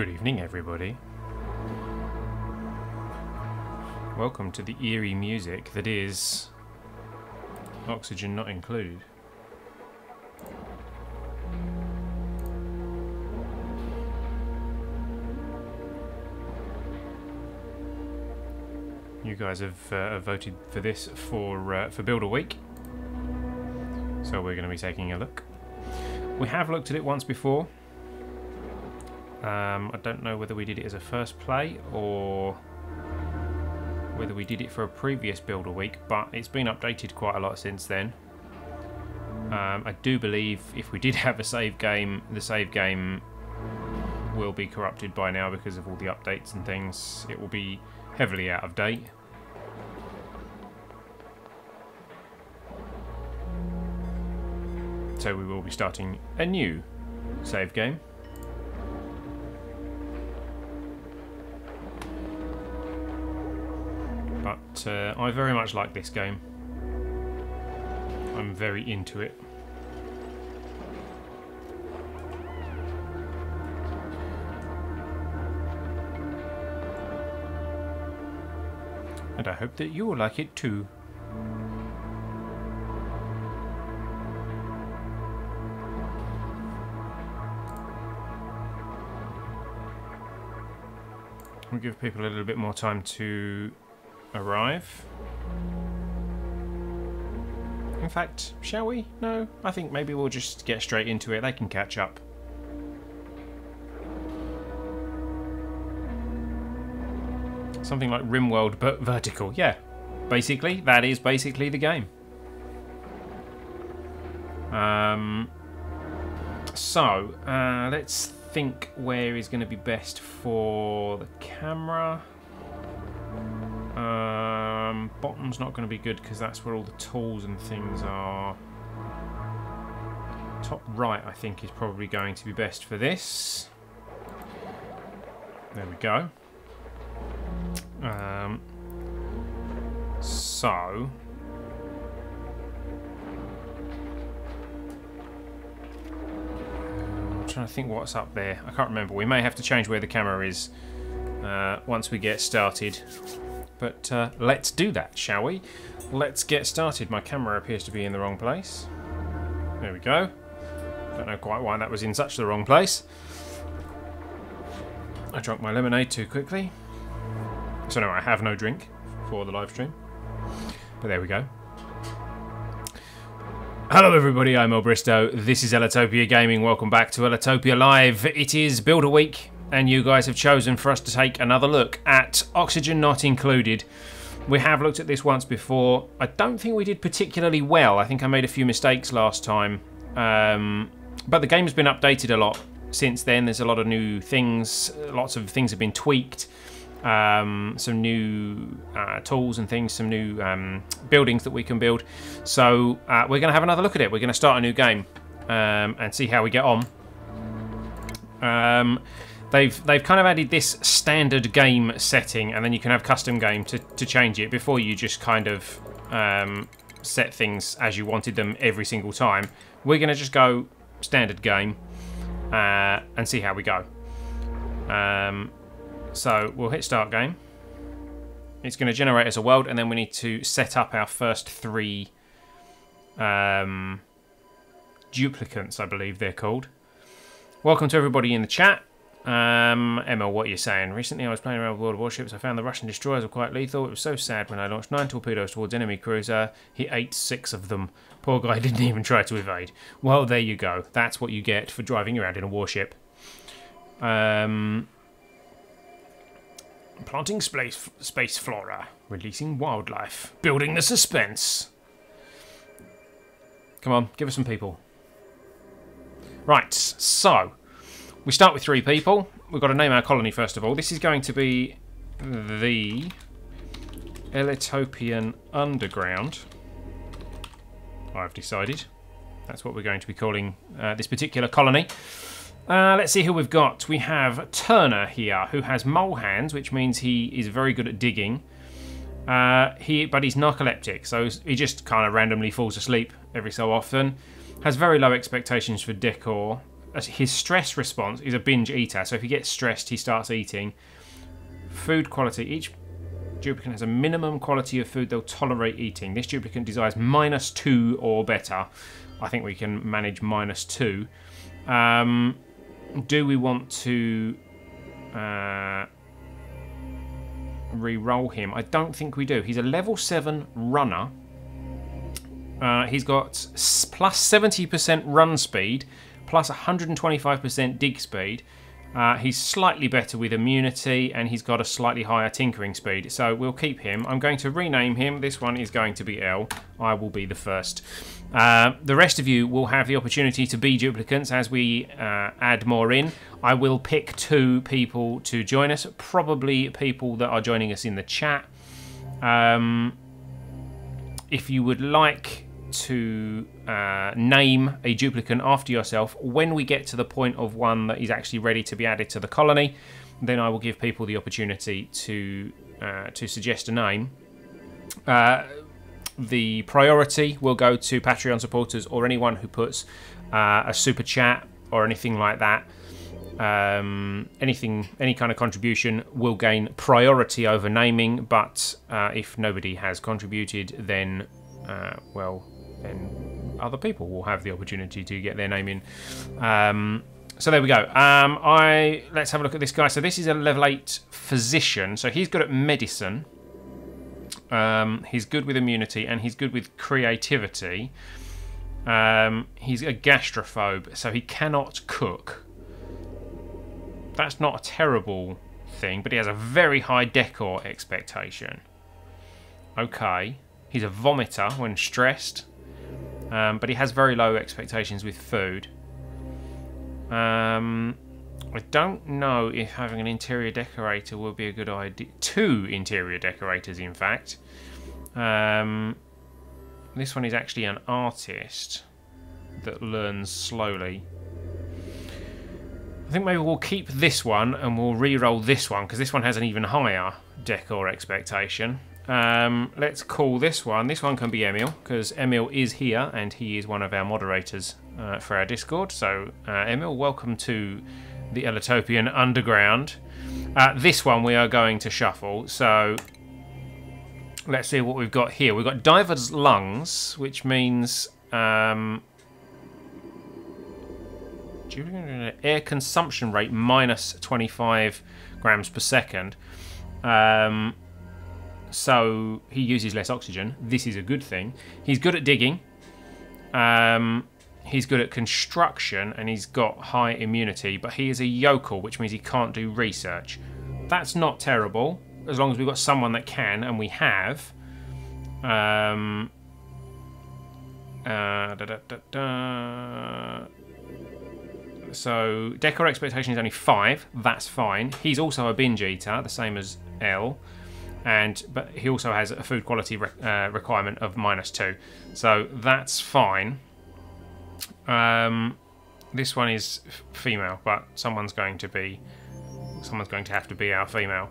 Good evening, everybody. Welcome to the eerie music that is Oxygen Not Included. You guys have voted for this for Build a Week, so we're going to be taking a look. We have looked at it once before. I don't know whether we did it as a first play or whether we did it for a previous Build a Week, but it's been updated quite a lot since then. I do believe if we did have a save game, the save game will be corrupted by now because of all the updates and things. It will be heavily out of date. So we will be starting a new save game. But I very much like this game. I'm very into it. And I hope that you will like it too. We'll give people a little bit more time to arrive. In fact, shall we? No, I think maybe we'll just get straight into it. They can catch up. Something like RimWorld, but vertical. Yeah, basically, that is basically the game. Let's think where is going to be best for the camera. Bottom's not going to be good because that's where all the tools and things are. Top right, I think, is probably going to be best for this. There we go. I'm trying to think what's up there. I can't remember. We may have to change where the camera is once we get started. But let's do that, shall we? Let's get started. My camera appears to be in the wrong place. There we go. Don't know quite why that was in such the wrong place. I drank my lemonade too quickly. So no, I have no drink for the live stream. But there we go. Hello everybody, I'm El Bristow. This is Ellitopia Gaming. Welcome back to Ellitopia Live. It is Build a Week, and you guys have chosen for us to take another look at Oxygen Not Included. We have looked at this once before. I don't think we did particularly well. I think I made a few mistakes last time. But the game has been updated a lot since then. There's a lot of new things. Lots of things have been tweaked. Some new tools and things, some new buildings that we can build. So we're going to have another look at it. We're going to start a new game and see how we get on. They've kind of added this standard game setting, and then you can have custom game to change it. Before you just kind of set things as you wanted them every single time. We're going to just go standard game and see how we go. So we'll hit start game. It's going to generate us a world, and then we need to set up our first 3 duplicants, I believe they're called. Welcome to everybody in the chat. Emma, what are you saying? Recently I was playing around with World of Warships. I found the Russian destroyers were quite lethal. It was so sad when I launched 9 torpedoes towards enemy cruiser. He ate 6 of them. Poor guy didn't even try to evade. Well, there you go. That's what you get for driving around in a warship. Planting space flora. Releasing wildlife. Building the suspense. Come on, give us some people. Right, so we start with 3 people. We've got to name our colony first of all. This is going to be the Ellitopian Underground. I've decided. That's what we're going to be calling this particular colony. Let's see who we've got. We have Turner here, who has mole hands, which means he is very good at digging. But he's narcoleptic, so he just kind of randomly falls asleep every so often. Has very low expectations for decor. his stress response is a binge eater. So if he gets stressed, he starts eating. Food quality. Each duplicant has a minimum quality of food they'll tolerate eating. This duplicant desires -2 or better. I think we can manage -2. Do we want to re-roll him? I don't think we do. He's a level 7 runner. He's got plus 70% run speed, plus 125% dig speed. He's slightly better with immunity, and he's got a slightly higher tinkering speed. So we'll keep him. I'm going to rename him. This one is going to be L. I will be the first. The rest of you will have the opportunity to be duplicants as we add more in. I will pick 2 people to join us, probably people that are joining us in the chat. If you would like to name a duplicant after yourself, when we get to the point of one that is actually ready to be added to the colony, then I will give people the opportunity to suggest a name. The priority will go to Patreon supporters or anyone who puts a super chat or anything like that. Any kind of contribution will gain priority over naming, but if nobody has contributed, then then other people will have the opportunity to get their name in. So there we go. Let's have a look at this guy. So this is a level 8 physician. So he's good at medicine. He's good with immunity, and he's good with creativity. He's a gastrophobe, so he cannot cook. That's not a terrible thing, but he has a very high decor expectation. Okay. He's a vomiter when stressed, but he has very low expectations with food. I don't know if having an interior decorator will be a good idea. 2 interior decorators, in fact. This one is actually an artist that learns slowly. I think maybe we'll keep this one and we'll re-roll this one, because this one has an even higher decor expectation. Let's call this one. This one can be Emil, because Emil is here and he is one of our moderators for our Discord. So, Emil, welcome to the Ellitopian Underground. This one we are going to shuffle. So, let's see what we've got here. We've got Diver's Lungs, which means air consumption rate -25 grams per second. So he uses less oxygen. This is a good thing. He's good at digging. He's good at construction, and he's got high immunity, but he is a yokel, which means he can't do research. That's not terrible, as long as we've got someone that can, and we have. So decor expectation is only 5. That's fine. He's also a binge eater, the same as L. But he also has a food quality requirement of -2, so that's fine. This one is female, but someone's going to have to be our female.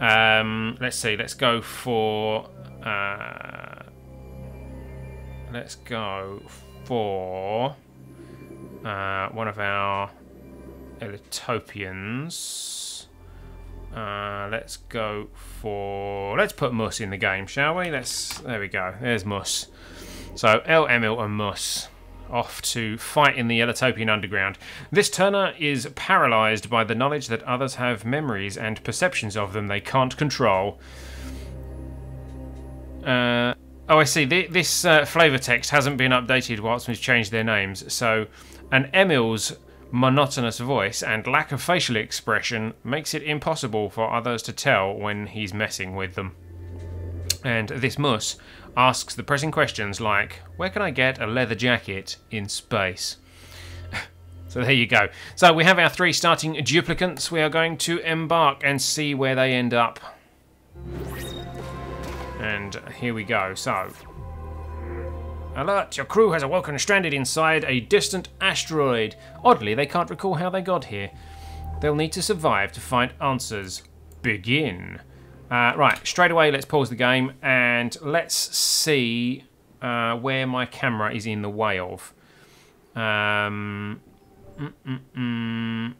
Let's see. Let's go for one of our Ellitopians. Let's put Mus in the game, shall we? There we go. There's Mus. So El, Emil, and Mus off to fight in the Ellitopian Underground. This Turner is paralysed by the knowledge that others have memories and perceptions of them they can't control. Oh, I see. This flavour text hasn't been updated whilst we've changed their names. So, an Emil's monotonous voice and lack of facial expression makes it impossible for others to tell when he's messing with them. And this Mus asks the pressing questions like, where can I get a leather jacket in space? So there you go. So we have our 3 starting duplicants. We are going to embark and see where they end up. And here we go. So, alert! Your crew has awoken stranded inside a distant asteroid. Oddly, they can't recall how they got here. They'll need to survive to find answers. Begin. Right, straight away, let's pause the game and let's see where my camera is in the way of. I'm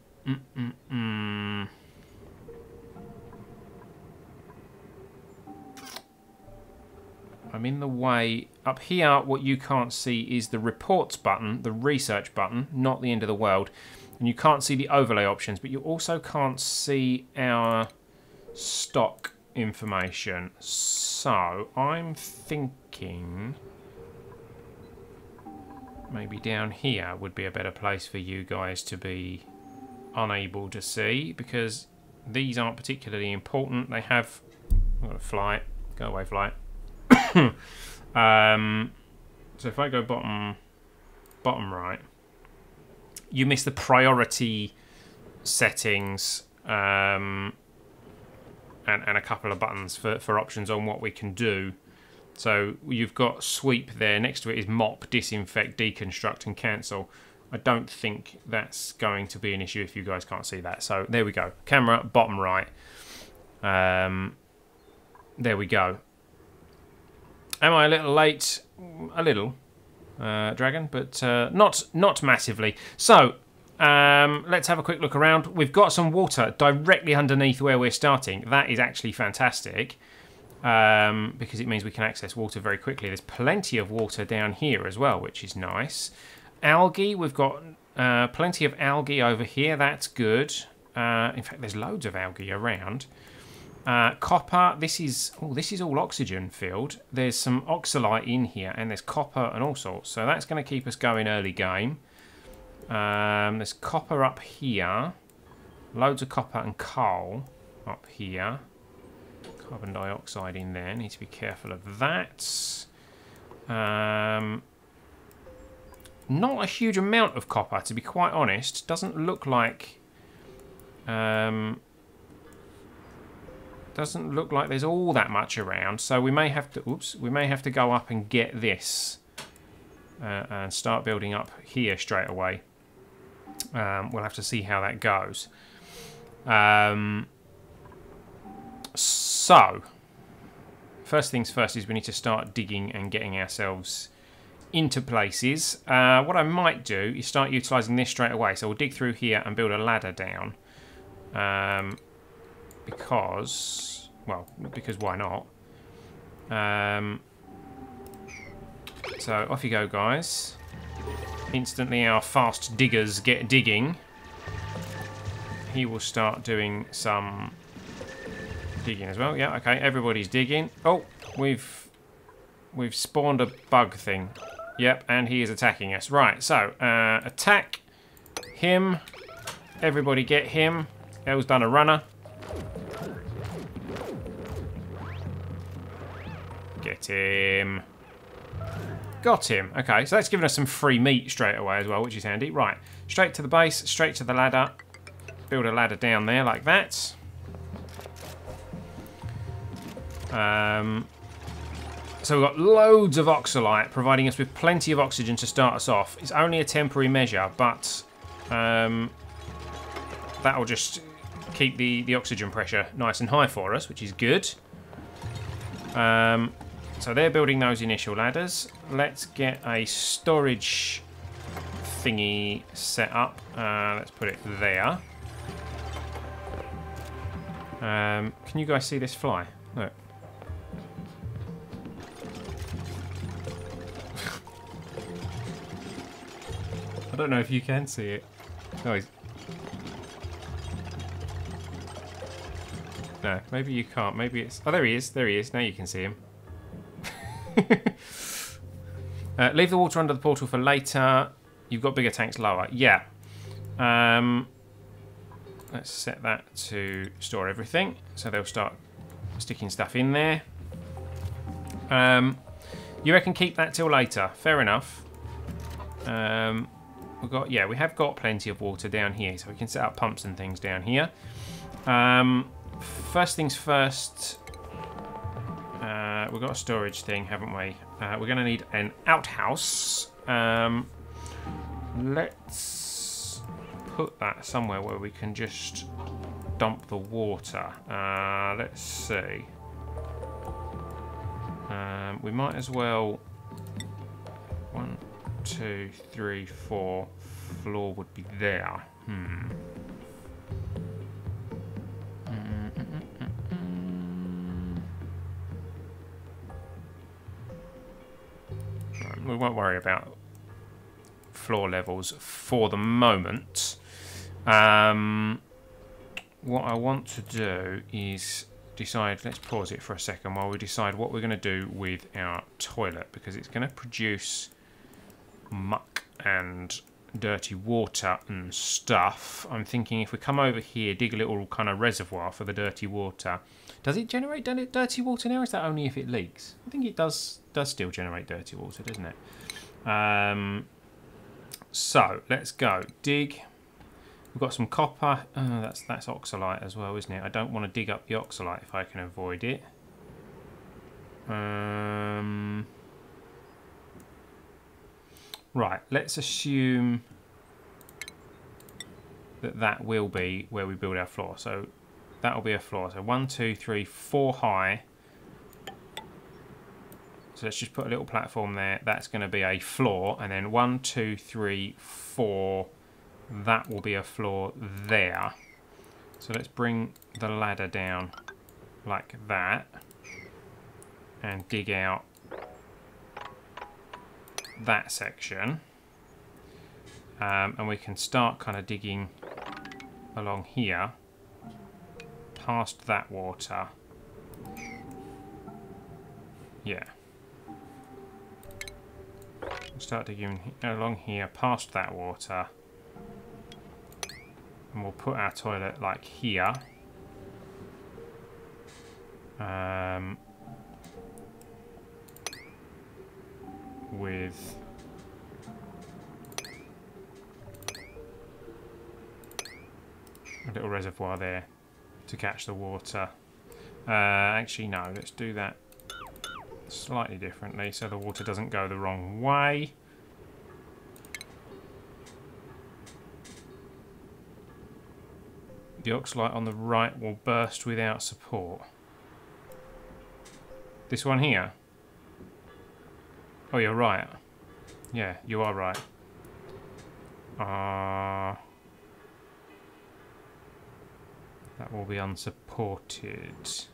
in the way. Up here, what you can't see is the reports button, the research button, not the end of the world. And you can't see the overlay options, but you also can't see our stock information. So I'm thinking maybe down here would be a better place for you guys to be unable to see, because these aren't particularly important. They have... I've got a flight. Go away, flight. So if I go bottom right, you miss the priority settings and a couple of buttons for options on what we can do. So you've got sweep there. Next to it is mop, disinfect, deconstruct, and cancel. I don't think that's going to be an issue if you guys can't see that. So there we go. Camera, bottom right. There we go. Am I a little late? A little, Dragon, but not massively. So let's have a quick look around. We've got some water directly underneath where we're starting. That is actually fantastic, because it means we can access water very quickly. There's plenty of water down here as well, which is nice. Algae, we've got plenty of algae over here. That's good. In fact, there's loads of algae around. Copper, this is all oxygen filled. There's some oxalite in here, and there's copper and all sorts. So that's going to keep us going early game. There's copper up here. Loads of copper and coal up here. Carbon dioxide in there. Need to be careful of that. Not a huge amount of copper, to be quite honest. Doesn't look like... doesn't look like there's all that much around, so we may have to. Oops, we may have to go up and get this and start building up here straight away. We'll have to see how that goes. So, first things first is we need to start digging and getting ourselves into places. What I might do is start utilising this straight away. So we'll dig through here and build a ladder down. Because why not? So off you go, guys. Instantly our fast diggers get digging. He will start doing some digging as well. Yeah, okay, everybody's digging. Oh, we've spawned a bug thing. Yep, and he is attacking us. Right, so attack him. Everybody get him. El's done a runner. Get him. Got him. Okay, so that's given us some free meat straight away as well, which is handy. Right, straight to the base, straight to the ladder. Build a ladder down there like that. So we've got loads of oxalite, providing us with plenty of oxygen to start us off. It's only a temporary measure, but that'll just keep the oxygen pressure nice and high for us, which is good. So they're building those initial ladders. Let's get a storage thingy set up. Let's put it there. Can you guys see this fly? Look. I don't know if you can see it. No, no, maybe you can't. Maybe it's... Oh, there he is. There he is. Now you can see him. Leave the water under the portal for later. You've got bigger tanks lower. Yeah. Let's set that to store everything. So they'll start sticking stuff in there. You reckon keep that till later? Fair enough. We have got plenty of water down here, so we can set up pumps and things down here. First things first, we've got a storage thing, haven't we? We're going to need an outhouse. Let's put that somewhere where we can just dump the water. Let's see. We might as well... 1, 2, 3, 4, floor would be there. We won't worry about floor levels for the moment. What I want to do is decide, let's pause it for a second while we decide what we're going to do with our toilet, because it's going to produce muck and dirty water and stuff. I'm thinking if we come over here, dig a little kind of reservoir for the dirty water. Does it generate dirty water now, or is that only if it leaks? I think it does still generate dirty water, doesn't it? So let's go dig. We've got some copper. That's oxalite as well, isn't it? I don't want to dig up the oxalite if I can avoid it. Right, let's assume that will be where we build our floor. So that will be a floor. So 1, 2, 3, 4 high. So let's just put a little platform there. That's going to be a floor. And then 1, 2, 3, 4. That will be a floor there. So let's bring the ladder down like that. And dig out that section. And we can start kind of digging along here. Past that water. Yeah. Start digging along here, past that water. And we'll put our toilet like here. With a little reservoir there to catch the water. Actually, no, let's do that slightly differently so the water doesn't go the wrong way. The oxalite on the right will burst without support. This one here? Oh, you're right. Yeah, you are right. That will be unsupported.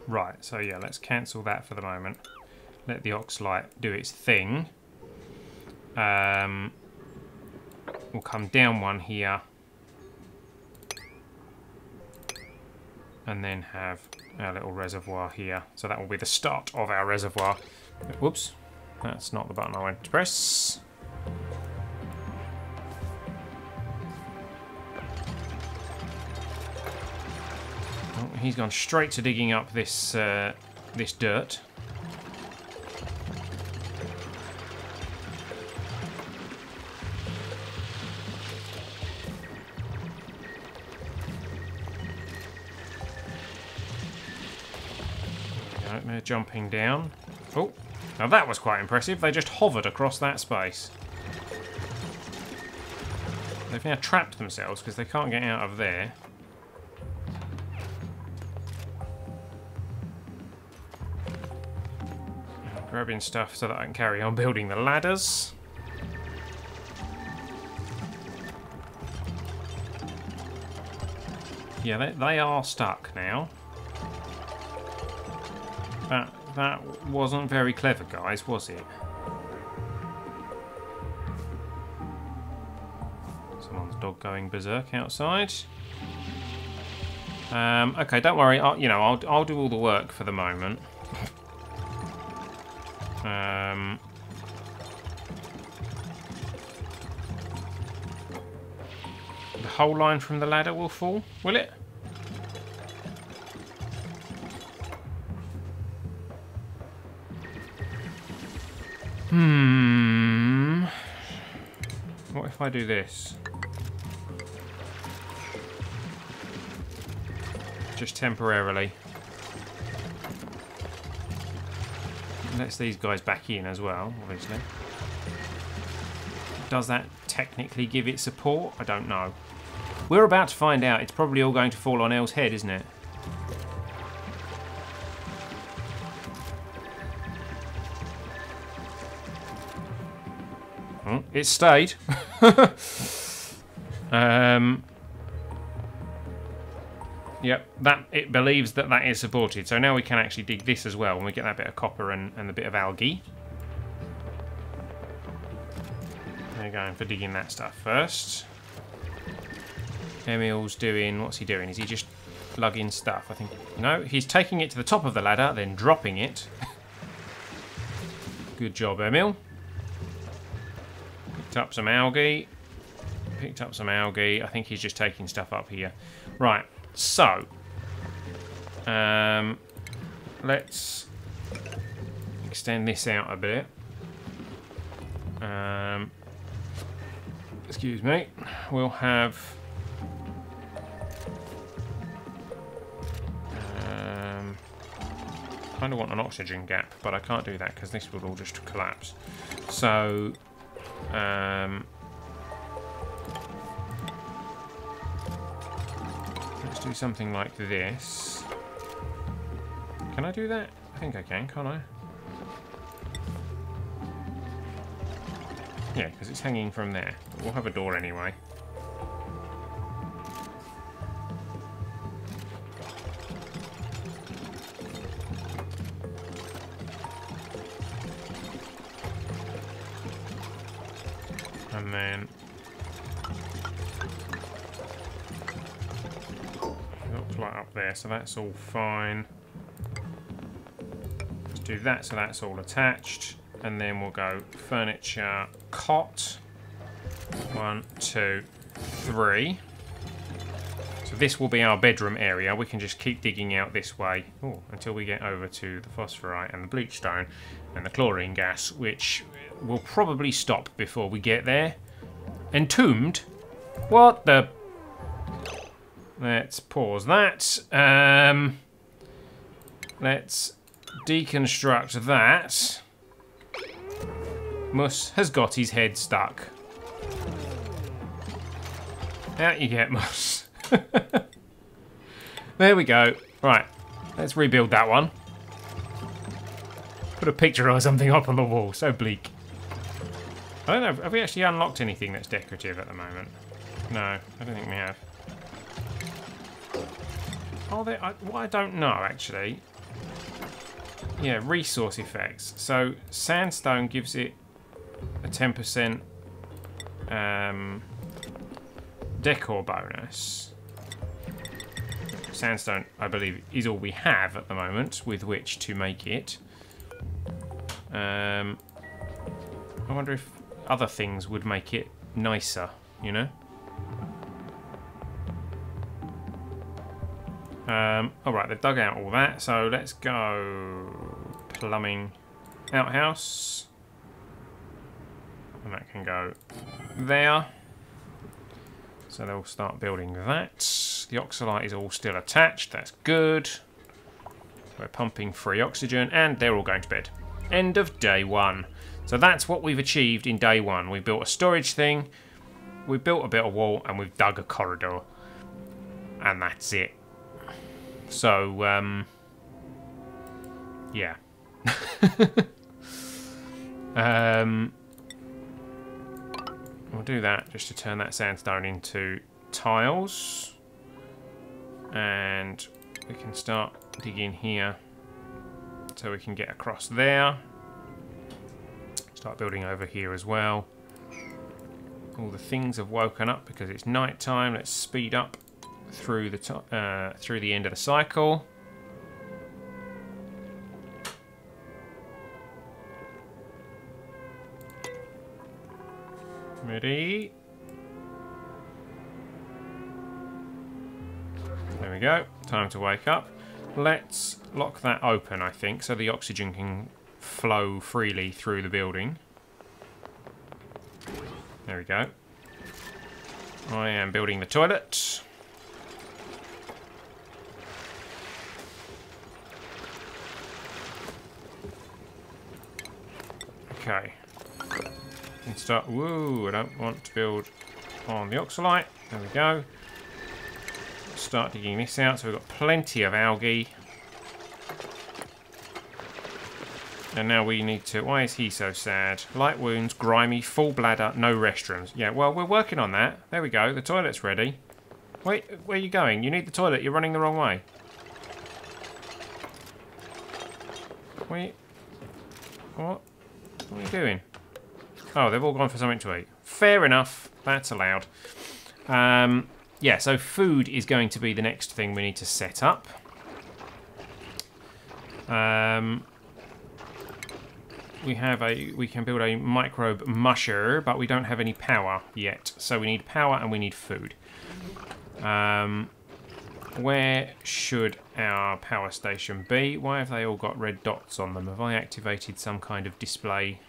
Right, so yeah, let's cancel that for the moment. Let the oxalite do its thing. We'll come down one here. And then have our little reservoir here. So that will be the start of our reservoir. Whoops, that's not the button I went to press. Oh, he's gone straight to digging up this this dirt. They're jumping down. Oh, now that was quite impressive. They just hovered across that space. They've now trapped themselves because they can't get out of there. I'm grabbing stuff so that I can carry on building the ladders. Yeah, they are stuck now. That wasn't very clever, guys, was it? Someone's dog going berserk outside. Okay, don't worry. I'll do all the work for the moment. The whole line from the ladder will fall, will it? What if I do this? Just temporarily. Lets these guys back in as well, obviously. Does that technically give it support? I don't know. We're about to find out. It's probably all going to fall on Elle's head, isn't it? Oh, it stayed. Yep, it believes that that is supported. So now we can actually dig this as well, and we get that bit of copper and a bit of algae. They're going for digging that stuff first. Emil's doing... What's he doing? Is he just lugging stuff? I think... No, he's taking it to the top of the ladder, then dropping it. Good job, Emil. Picked up some algae. Picked up some algae. I think he's just taking stuff up here. Right, so... let's extend this out a bit. Excuse me. We'll have... kind of want an oxygen gap, but I can't do that because this will all just collapse. So... let's do something like this. Can I do that? I think I can, can't I? Yeah, because it's hanging from there. But we'll have a door anyway. And then... looks like up there, so that's all fine. Let's do that so that's all attached. And then we'll go furniture, cot. 1, 2, 3. So this will be our bedroom area. We can just keep digging out this way until we get over to the phosphorite and the bleach stone and the chlorine gas, which will probably stop before we get there. Entombed? What the... Let's pause that. Let's deconstruct that. Mus has got his head stuck. Out you get, Mus. There we go. Right, let's rebuild that one. Put a picture or something up on the wall. So bleak. I don't know, have we actually unlocked anything that's decorative at the moment? No, I don't think we have. Are there... Well, I don't know, actually. Yeah, resource effects. So, sandstone gives it a 10% decor bonus. Sandstone, I believe, is all we have at the moment with which to make it. I wonder if other things would make it nicer, you know? Alright, they've dug out all that, so let's go plumbing outhouse. And that can go there. So they'll start building that. The oxalite is all still attached, that's good. We're pumping free oxygen, and they're all going to bed. End of day 1. So that's what we've achieved in day 1. We built a storage thing, we built a bit of wall, and we've dug a corridor. And that's it. So, yeah. We'll do that just to turn that sandstone into tiles. And we can start digging here so we can get across there. Start building over here as well. All the things have woken up because it's night time. Let's speed up through the end of the cycle. Ready? There we go. Time to wake up. Let's lock that open, I think, so the oxygen can flow freely through the building. There we go. I am building the toilet. Okay. And start. Woo! I don't want to build on the oxalite. There we go. Start digging this out. So we've got plenty of algae. And now we need to... Why is he so sad? Light wounds, grimy, full bladder, no restrooms. Yeah, well, we're working on that. There we go. The toilet's ready. Wait, where are you going? You need the toilet. You're running the wrong way. Wait. What? What are you doing? Oh, they've all gone for something to eat. Fair enough. That's allowed. Yeah, so food is going to be the next thing we need to set up. We can build a microbe musher, but we don't have any power yet. So we need power and we need food. Where should our power station be? Why have they all got red dots on them? Have I activated some kind of display?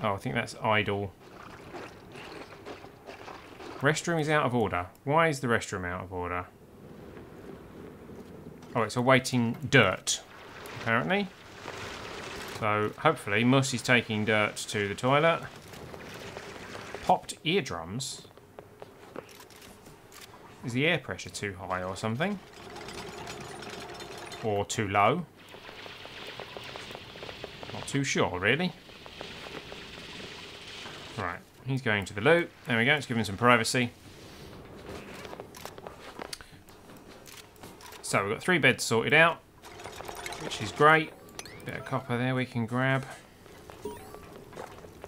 Oh, I think that's idle. Restroom is out of order. Why is the restroom out of order? Oh, it's awaiting dirt, apparently. So, hopefully, Muss is taking dirt to the toilet. Popped eardrums? Is the air pressure too high or something? Or too low? Not too sure, really. Right, he's going to the loo. There we go, let's give him some privacy. So we've got 3 beds sorted out, which is great. Bit of copper there we can grab.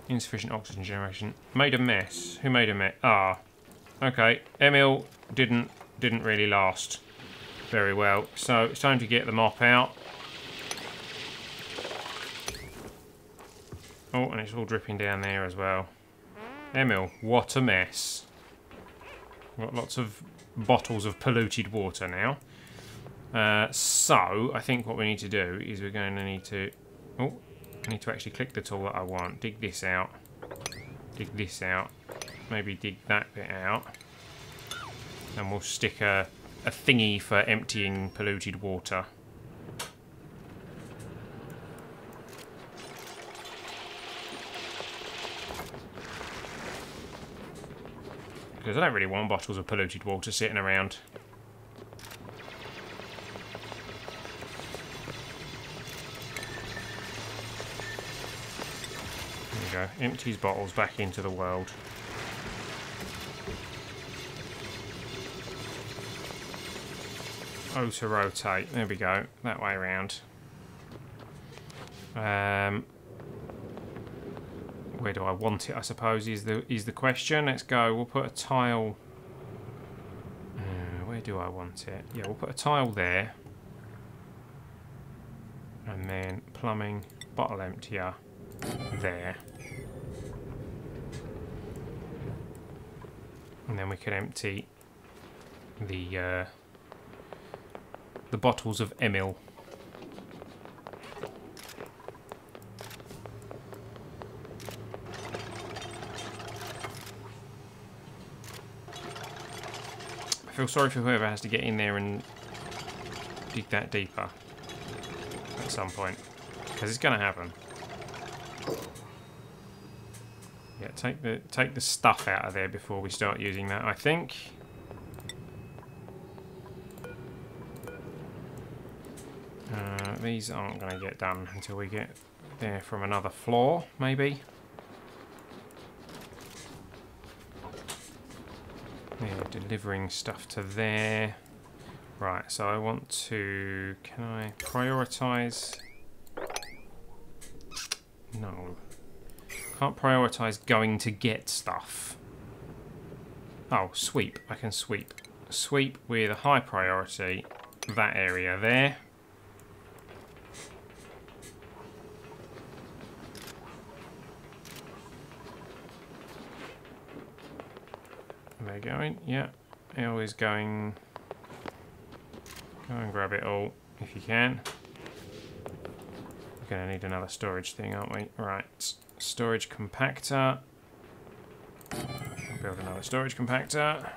Insufficient oxygen generation. Made a mess. Who made a mess? Ah, okay. Emil didn't really last very well. So it's time to get the mop out. Oh, and it's all dripping down there as well. Emil, what a mess. We've got lots of bottles of polluted water now. So, I think what we need to do is we're going to need to... Oh, I need to actually click the tool that I want. Dig this out. Dig this out. Maybe dig that bit out. And we'll stick a thingy for emptying polluted water. Because I don't really want bottles of polluted water sitting around. There we go. Empties bottles back into the world. Oh, to rotate. There we go. That way around. Where do I want it, I suppose, is the question. Let's go. We'll put a tile... where do I want it? Yeah, we'll put a tile there. And then plumbing, bottle emptier there. And then we can empty the bottles of Emil. I feel sorry for whoever has to get in there and dig that deeper at some point, because it's going to happen. Yeah, take the stuff out of there before we start using that, I think. These aren't going to get done until we get there from another floor, maybe. Yeah, delivering stuff to there. Right, so I want to... Can I prioritise? No. Can't prioritise going to get stuff. Oh, sweep. I can sweep. Sweep with a high priority. That area there. They're going, yeah. L is going. Go and grab it all if you can. We're going to need another storage thing, aren't we? Right. Storage compactor. I'll build another storage compactor.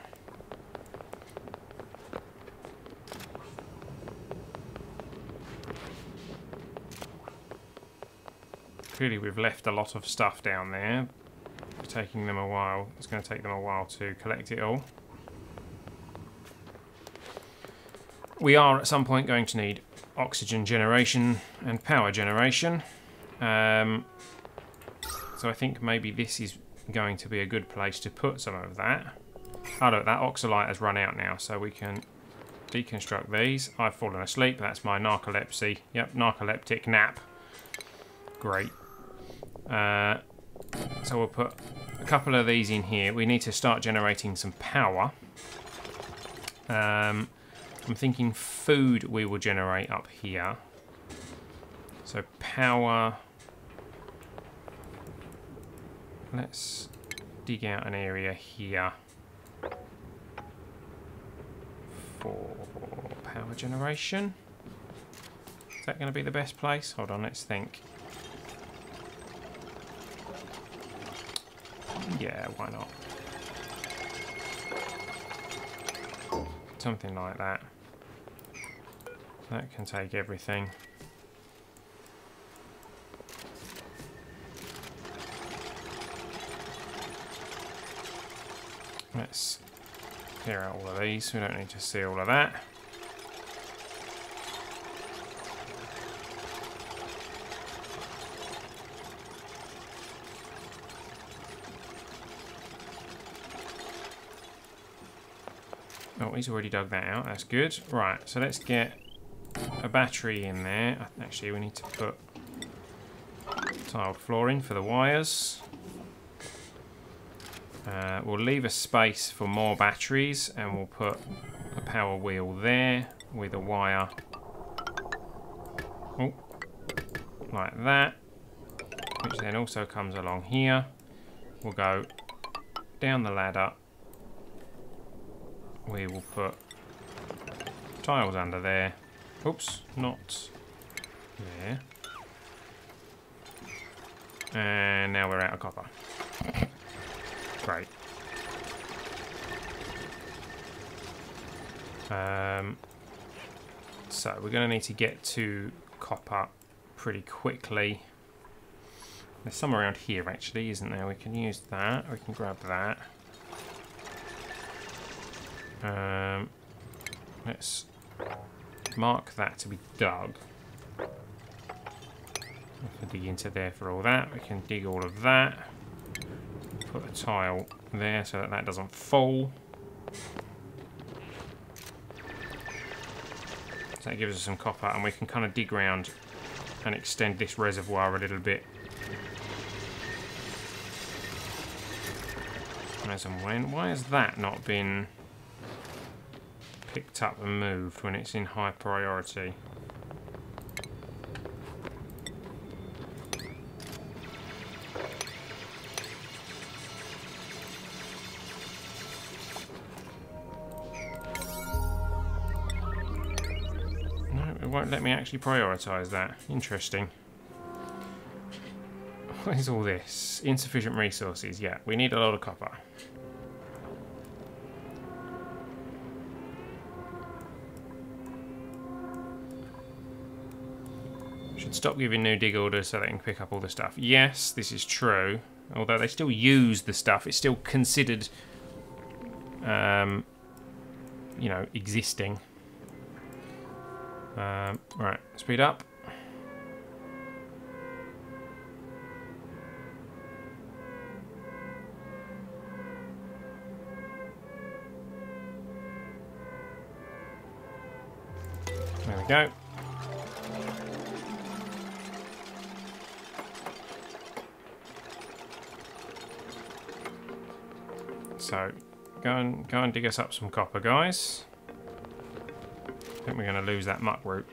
Clearly we've left a lot of stuff down there. It's taking them a while. It's going to take them a while to collect it all. We are at some point going to need oxygen generation and power generation. So I think maybe this is going to be a good place to put some of that. Oh look, that oxalite has run out now, so we can deconstruct these. I've fallen asleep. That's my narcolepsy. Yep, narcoleptic nap. Great. So we'll put a couple of these in here. We need to start generating some power. I'm thinking food we will generate up here. So power. Let's dig out an area here for power generation. Is that going to be the best place? Hold on, let's think. Yeah, why not? Something like that. That can take everything. Let's clear out all of these. We don't need to see all of that. Oh, he's already dug that out. That's good. Right, so let's get a battery in there. Actually, we need to put tiled flooring for the wires. We'll leave a space for more batteries, and we'll put a power wheel there with a wire. Oh, like that. Which then also comes along here. We'll go down the ladder. We will put tiles under there. Oops, not there. And now we're out of copper. Great. So we're going to need to get to copper pretty quickly. There's some around here actually, isn't there? We can use that. We can grab that. Let's mark that to be dug. We can dig into there for all that. We can dig all of that. Put a tile there so that that doesn't fall. So that gives us some copper, and we can kind of dig around and extend this reservoir a little bit. As and when. Why has that not been picked up and moved when it's in high priority? No, it won't let me actually prioritise that. Interesting. What is all this? Insufficient resources. Yeah, we need a lot of copper. Should stop giving new dig orders so they can pick up all the stuff. Yes, this is true. Although they still use the stuff, it's still considered, you know, existing. Right, speed up. There we go. So, go and dig us up some copper, guys. I think we're going to lose that muck root.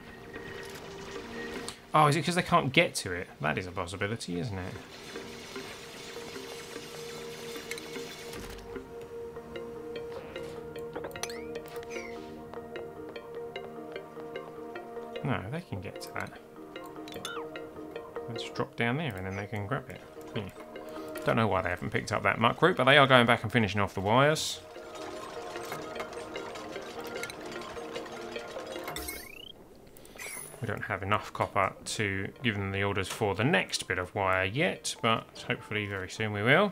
Oh, is it because they can't get to it? That is a possibility, isn't it? No, they can get to that. Let's drop down there and then they can grab it. Yeah. Don't know why they haven't picked up that muck root, but they are going back and finishing off the wires. We don't have enough copper to give them the orders for the next bit of wire yet, but hopefully very soon we will.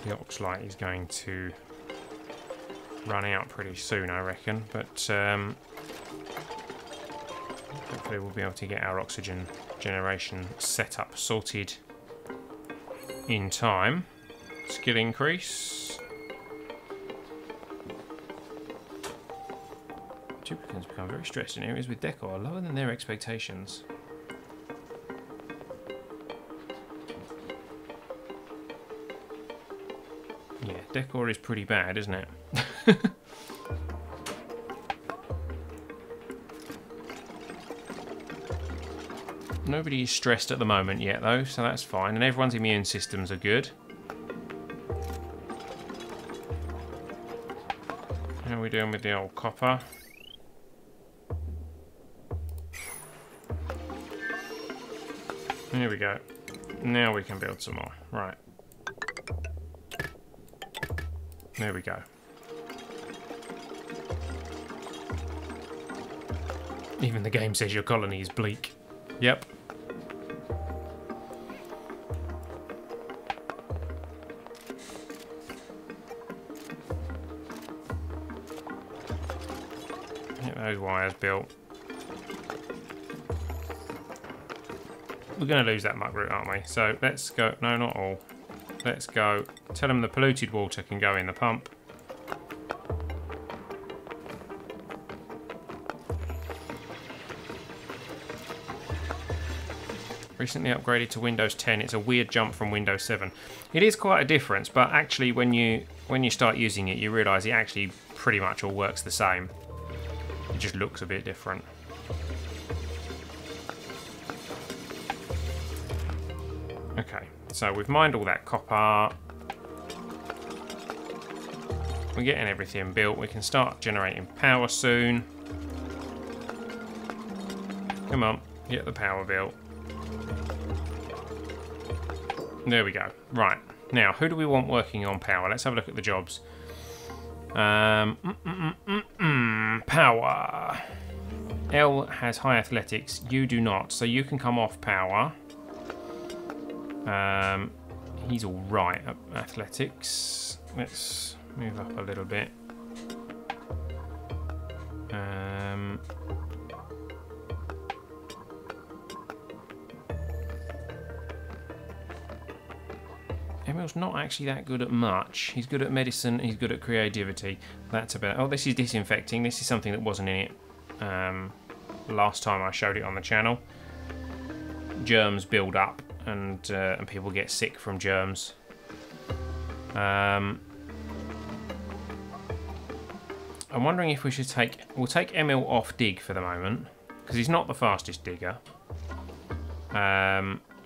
The Oxlight is going to run out pretty soon, I reckon, but hopefully we'll be able to get our oxygen generation setup sorted in time. Skill increase. Duplicants become very stretched in areas with decor lower than their expectations. Yeah, decor is pretty bad, isn't it? Nobody is stressed at the moment yet, though, so that's fine. And everyone's immune systems are good. How are we doing with the old copper? Here we go. Now we can build some more. Right. There we go. Even the game says your colony is bleak. Yep. Get those wires built. We're going to lose that muck root, aren't we? So let's go. No, not all. Let's go. Tell them the polluted water can go in the pump. Recently upgraded to Windows 10. It's a weird jump from Windows 7. It is quite a difference, but actually when you start using it, you realise it actually pretty much all works the same. It just looks a bit different. Okay, so we've mined all that copper. We're getting everything built. We can start generating power soon. Come on, get the power built. There we go. Right, now who do we want working on power? Let's have a look at the jobs. Power. L has high athletics. You do not, so you can come off power. He's all right at athletics. Let's move up a little bit. Emil's not actually that good at much. He's good at medicine, he's good at creativity. That's about... Oh, this is disinfecting. This is something that wasn't in it last time I showed it on the channel. Germs build up and people get sick from germs. I'm wondering if we should we'll take Emil off dig for the moment, because he's not the fastest digger.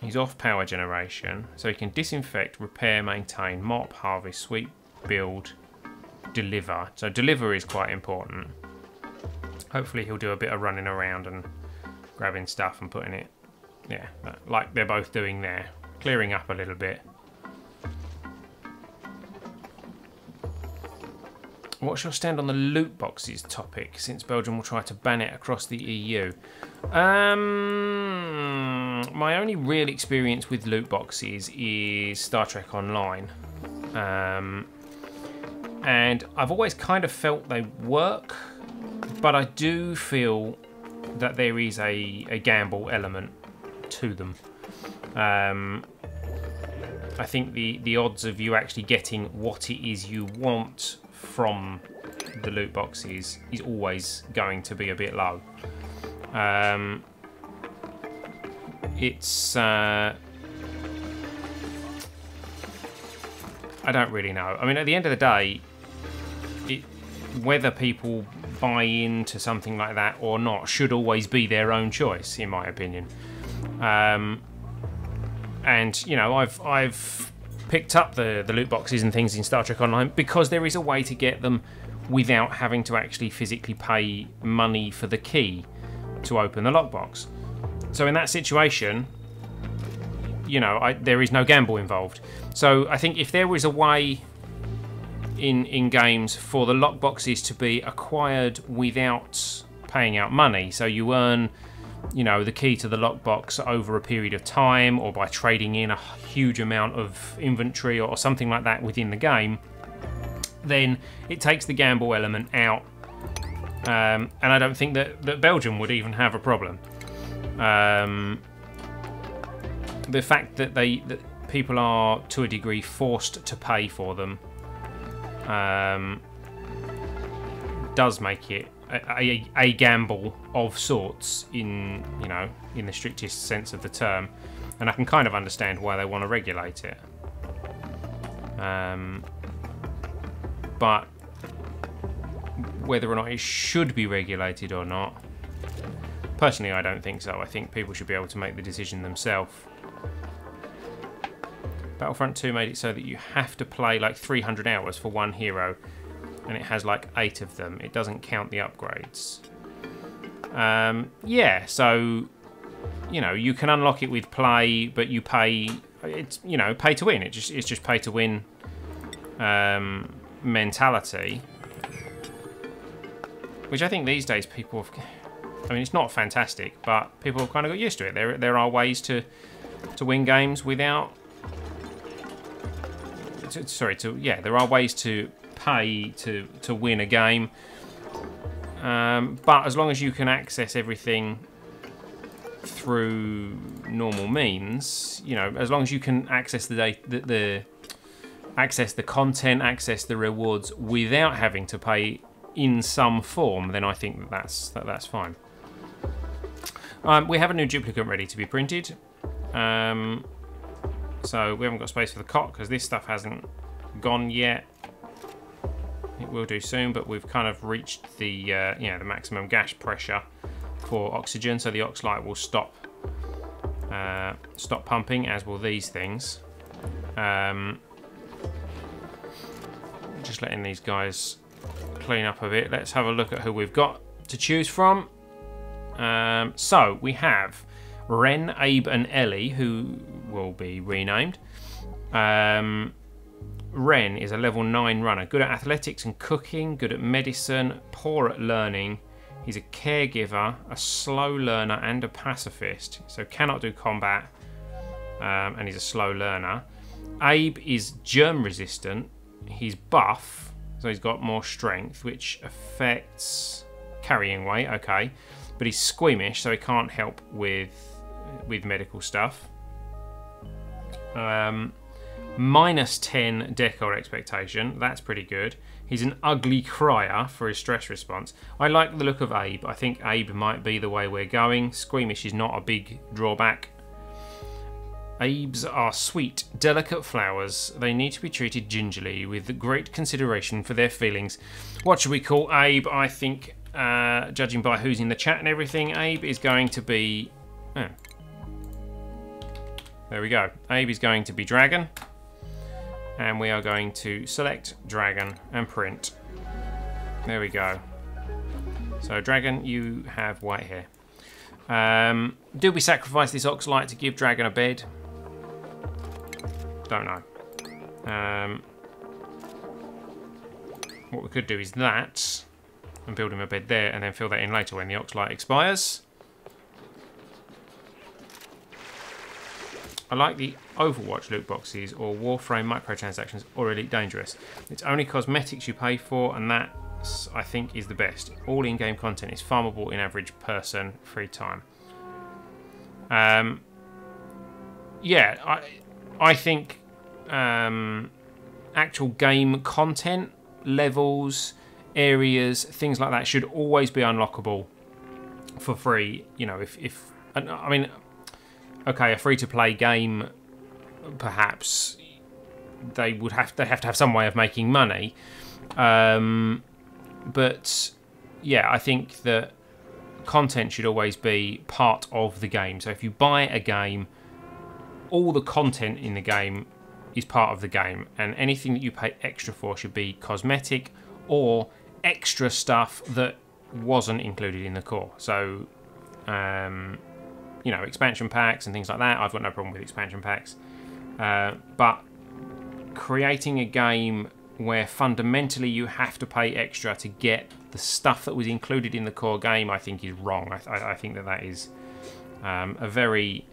He's off power generation, so he can disinfect, repair, maintain, mop, harvest, sweep, build, deliver. So deliver is quite important. Hopefully he'll do a bit of running around and grabbing stuff and putting it, yeah, like they're both doing there. Clearing up a little bit. What's your stand on the loot boxes topic, since Belgium will try to ban it across the EU? My only real experience with loot boxes is Star Trek Online. And I've always kind of felt they work, but I do feel that there is a gamble element to them. I think the odds of you actually getting what it is you want from the loot boxes is always going to be a bit low. I don't really know. I mean, at the end of the day, whether people buy into something like that or not should always be their own choice, in my opinion. And you know, I've picked up the loot boxes and things in Star Trek Online because there is a way to get them without having to actually physically pay money for the key to open the lockbox. So in that situation, you know, there is no gamble involved. So I think if there was a way in games for the lockboxes to be acquired without paying out money, so you earn you know, the key to the lockbox over a period of time, or by trading in a huge amount of inventory or something like that within the game, then it takes the gamble element out. And I don't think that Belgium would even have a problem. The fact that people are, to a degree, forced to pay for them does make it a gamble of sorts in, you know, in the strictest sense of the term, and I can kind of understand why they want to regulate it. But whether or not it should be regulated or not, personally, I don't think so. I think people should be able to make the decision themselves. Battlefront 2 made it so that you have to play like 300 hours for one hero, and it has like 8 of them. It doesn't count the upgrades. Yeah, so, you know, you can unlock it with play, but you pay, it's, you know, pay to win. It's just pay to win mentality, which I think these days people have, I mean, it's not fantastic, but people have kind of got used to it. There are ways to win games without, there are ways to pay to win a game, but as long as you can access everything through normal means, you know, as long as you can access access the content, access the rewards without having to pay in some form, then I think that's fine. We have a new duplicate ready to be printed. So we haven't got space for the cot because this stuff hasn't gone yet. It will do soon, but we've kind of reached the you know, the maximum gas pressure for oxygen, so the Oxlite will stop pumping, as will these things. Just letting these guys clean up a bit. Let's have a look at who we've got to choose from. So we have Ren, Abe and Ellie, who will be renamed. Ren is a level 9 runner, good at athletics and cooking, good at medicine, poor at learning. He's a caregiver, a slow learner and a pacifist, so cannot do combat, and he's a slow learner. Abe is germ resistant, he's buff, so he's got more strength, which affects carrying weight, okay, but he's squeamish, so he can't help with medical stuff. Minus 10 decor expectation, that's pretty good. He's an ugly crier for his stress response. I like the look of Abe. I think Abe might be the way we're going. Squeamish is not a big drawback. Abes are sweet, delicate flowers. They need to be treated gingerly with great consideration for their feelings. What should we call Abe? I think, judging by who's in the chat and everything, Abe is going to be... Oh. There we go. Abe is going to be Dragon. And we are going to select Dragon and print. There we go. So Dragon, you have white hair. Do we sacrifice this Oxlite to give Dragon a bed? Don't know. What we could do is that, and build him a bed there, and then fill that in later when the Oxlite expires. I like the Overwatch loot boxes or Warframe microtransactions or Elite Dangerous. It's only cosmetics you pay for, and that, I think, is the best. All in-game content is farmable in average person free time. Yeah, I think actual game content, levels, areas, things like that should always be unlockable for free. You know, if I mean, okay, a free-to-play game, perhaps they have to have some way of making money. But yeah, I think that content should always be part of the game. So if you buy a game, all the content in the game is part of the game, and anything that you pay extra for should be cosmetic or extra stuff that wasn't included in the core. So you know, expansion packs and things like that. I've got no problem with expansion packs, but creating a game where fundamentally you have to pay extra to get the stuff that was included in the core game, I think is wrong. I think that is A very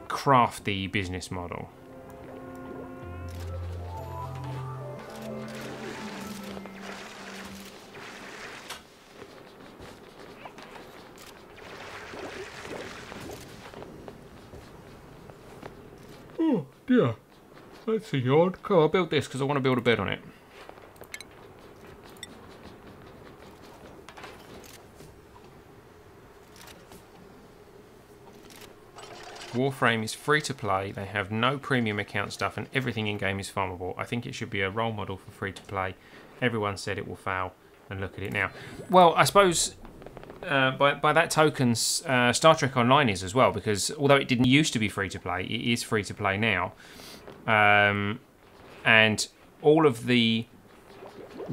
crafty business model. Oh dear, that's a yawn. Cool, I'll build this because I want to build a bed on it. Warframe is free to play, they have no premium account stuff, and everything in game is farmable. I think it should be a role model for free to play. Everyone said it will fail, and look at it now. Well, I suppose by that token, Star Trek Online is as well, because although it didn't used to be free to play, it is free to play now. And all of the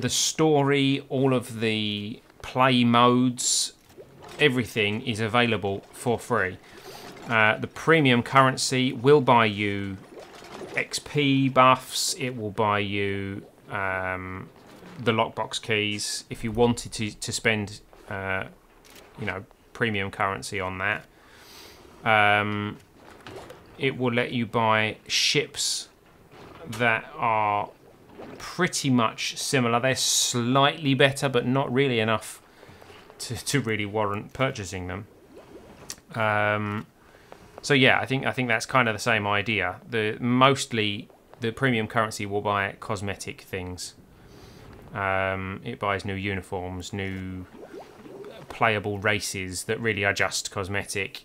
story, all of the play modes, everything is available for free. The premium currency will buy you XP buffs. It will buy you the lockbox keys if you wanted to spend, you know, premium currency on that. It will let you buy ships that are pretty much similar. They're slightly better, but not really enough to really warrant purchasing them. So yeah, I think that's kind of the same idea. Mostly the premium currency will buy cosmetic things. It buys new uniforms, new playable races that really are just cosmetic.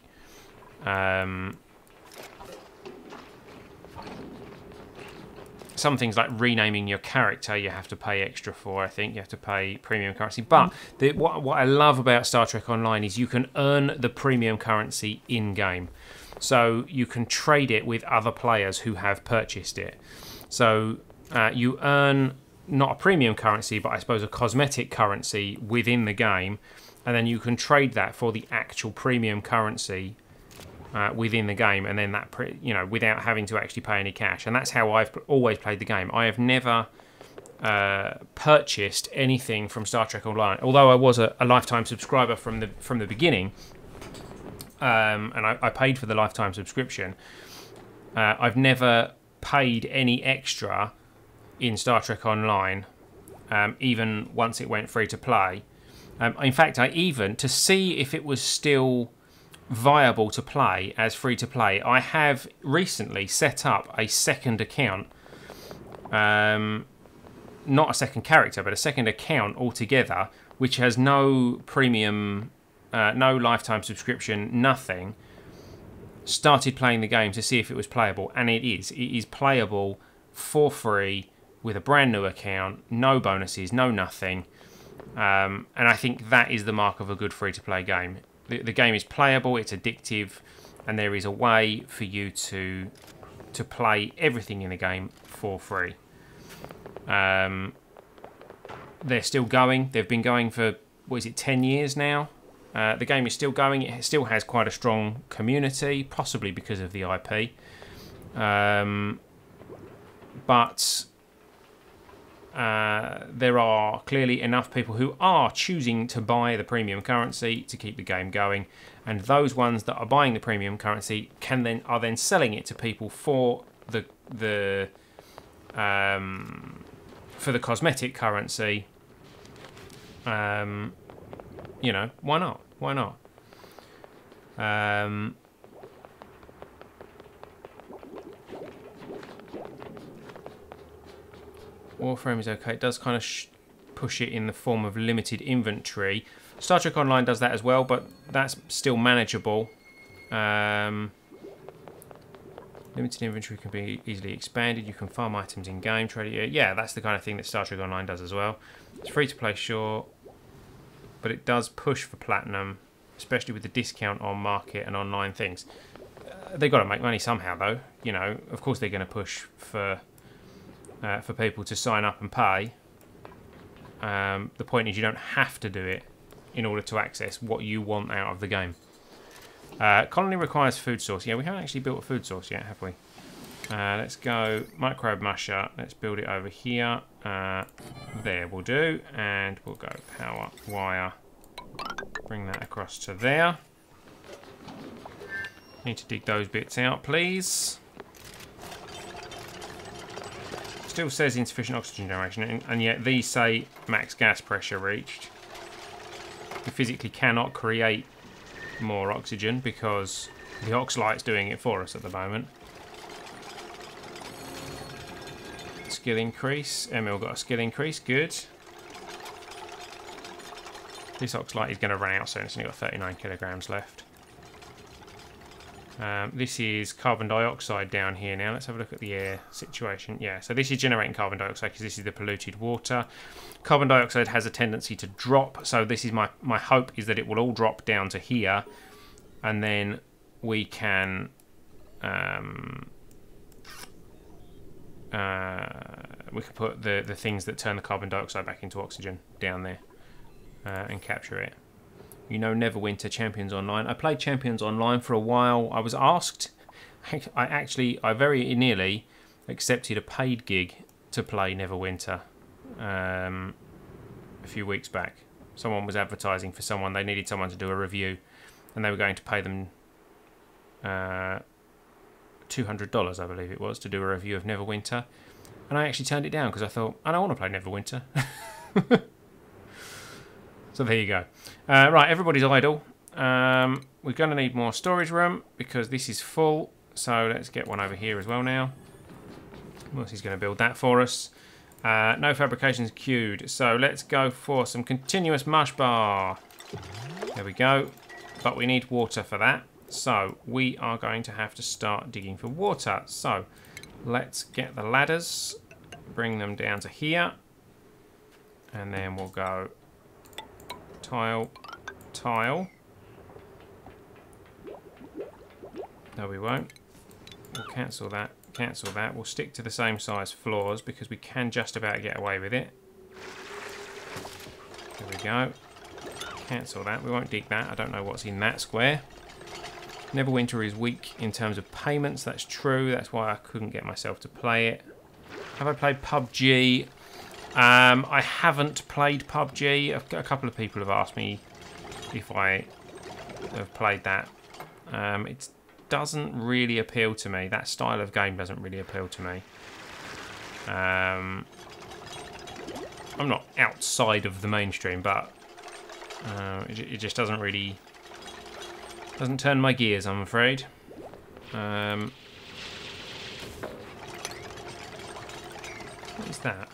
Some things like renaming your character you have to pay extra for. I think you have to pay premium currency. But what I love about Star Trek Online is you can earn the premium currency in-game. So you can trade it with other players who have purchased it. So you earn not a premium currency, but I suppose a cosmetic currency within the game. And then you can trade that for the actual premium currency within the game, and then that, you know, without having to actually pay any cash. And that's how I've always played the game. I have never purchased anything from Star Trek Online, although I was a lifetime subscriber from the beginning, and I paid for the lifetime subscription. I've never paid any extra in Star Trek Online, even once it went free to play. In fact, to see if it was still viable to play as free to play, I have recently set up a second account, not a second character, but a second account altogether, which has no premium, no lifetime subscription, nothing. Started playing the game to see if it was playable, and it is playable for free with a brand new account, no bonuses, no nothing. And I think that is the mark of a good free-to-play game. The game is playable, it's addictive, and there is a way for you to play everything in the game for free. They're still going. They've been going for, what is it, 10 years now? The game is still going. It still has quite a strong community, possibly because of the IP. But there are clearly enough people who are choosing to buy the premium currency to keep the game going, and those ones that are buying the premium currency are then selling it to people for the cosmetic currency. You know, why not? Why not? Warframe is okay. It does kind of push it in the form of limited inventory. Star Trek Online does that as well, but that's still manageable. Limited inventory can be easily expanded. You can farm items in game. Trade it. Yeah, that's the kind of thing that Star Trek Online does as well. It's free to play, sure, but it does push for platinum, especially with the discount on market and online things. They've got to make money somehow, though. You know, of course they're going to push for people to sign up and pay. The point is you don't have to do it in order to access what you want out of the game. Colony requires food source. Yeah, we haven't actually built a food source yet, have we? Let's go microbe musher. Let's build it over here. There will do. And we'll go power wire Bring that across to there. Need to dig those bits out, please. Still says insufficient oxygen generation, and yet these say max gas pressure reached. We physically cannot create more oxygen because the Oxlight's doing it for us at the moment. Skill increase. Emil got a skill increase. Good. This Oxlight is going to run out soon. It's only got 39 kilograms left. This is carbon dioxide down here now. Let's have a look at the air situation. Yeah, so this is generating carbon dioxide because this is the polluted water. Carbon dioxide has a tendency to drop, so this is my hope is that it will all drop down to here, and then we can put the things that turn the carbon dioxide back into oxygen down there and capture it. You know Neverwinter Champions Online. I played Champions Online for a while. I was asked. I very nearly accepted a paid gig to play Neverwinter a few weeks back. Someone was advertising for someone. They needed someone to do a review, and they were going to pay them $200, I believe it was, to do a review of Neverwinter. And I actually turned it down because I thought, I don't want to play Neverwinter. So there you go. Right, everybody's idle. We're going to need more storage room because this is full. So let's get one over here as well now. Morty's going to build that for us. No fabrications queued. So let's go for some continuous mush bar. There we go. But we need water for that. So we are going to have to start digging for water. So let's get the ladders. Bring them down to here. And then we'll go tile, tile. No, we won't. We'll cancel that, cancel that. We'll stick to the same size floors because we can just about get away with it. There we go. Cancel that. We won't dig that. I don't know what's in that square. Neverwinter is weak in terms of payments. That's true. That's why I couldn't get myself to play it. Have I played PUBG? I haven't played PUBG. A couple of people have asked me if I have played that. It doesn't really appeal to me. That style of game doesn't really appeal to me. I'm not outside of the mainstream, but it just doesn't really... doesn't turn my gears, I'm afraid. What is that?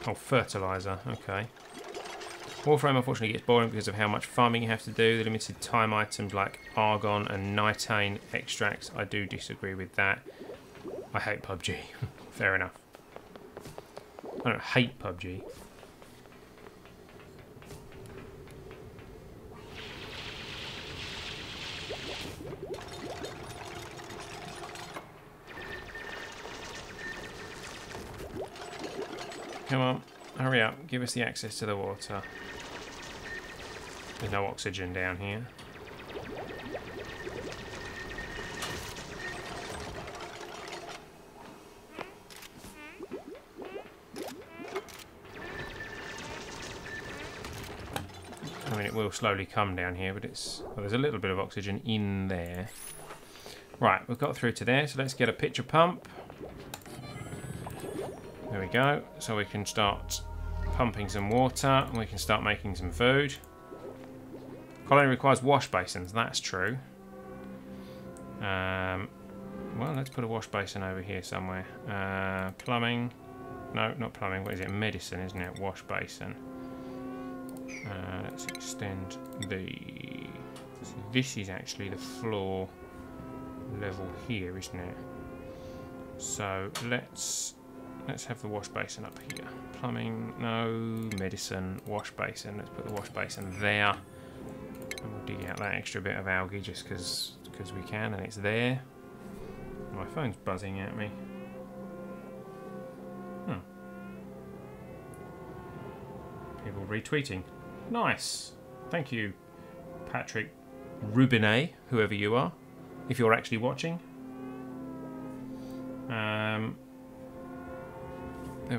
Oh, fertilizer. Okay. Warframe unfortunately gets boring because of how much farming you have to do. The limited time items like argon and nitane extracts. I do disagree with that. I hate PUBG. Fair enough. I don't hate PUBG. Come on, hurry up, give us the access to the water. There's no oxygen down here. I mean, it will slowly come down here, but it's... well, there's a little bit of oxygen in there. Right, we've got through to there, so let's get a pitcher pump. There we go. So we can start pumping some water and we can start making some food. Colony requires wash basins. That's true. Well, let's put a wash basin over here somewhere. Plumbing. No, not plumbing. What is it? Medicine, isn't it? Wash basin. Let's extend the... so this is actually the floor level here, isn't it? So let's have the wash basin up here. Plumbing, no. Medicine, wash basin. Let's put the wash basin there. And we'll dig out that extra bit of algae just because we can, and it's there. My phone's buzzing at me. People retweeting. Nice. Thank you, Patrick Rubinet, whoever you are, if you're actually watching. There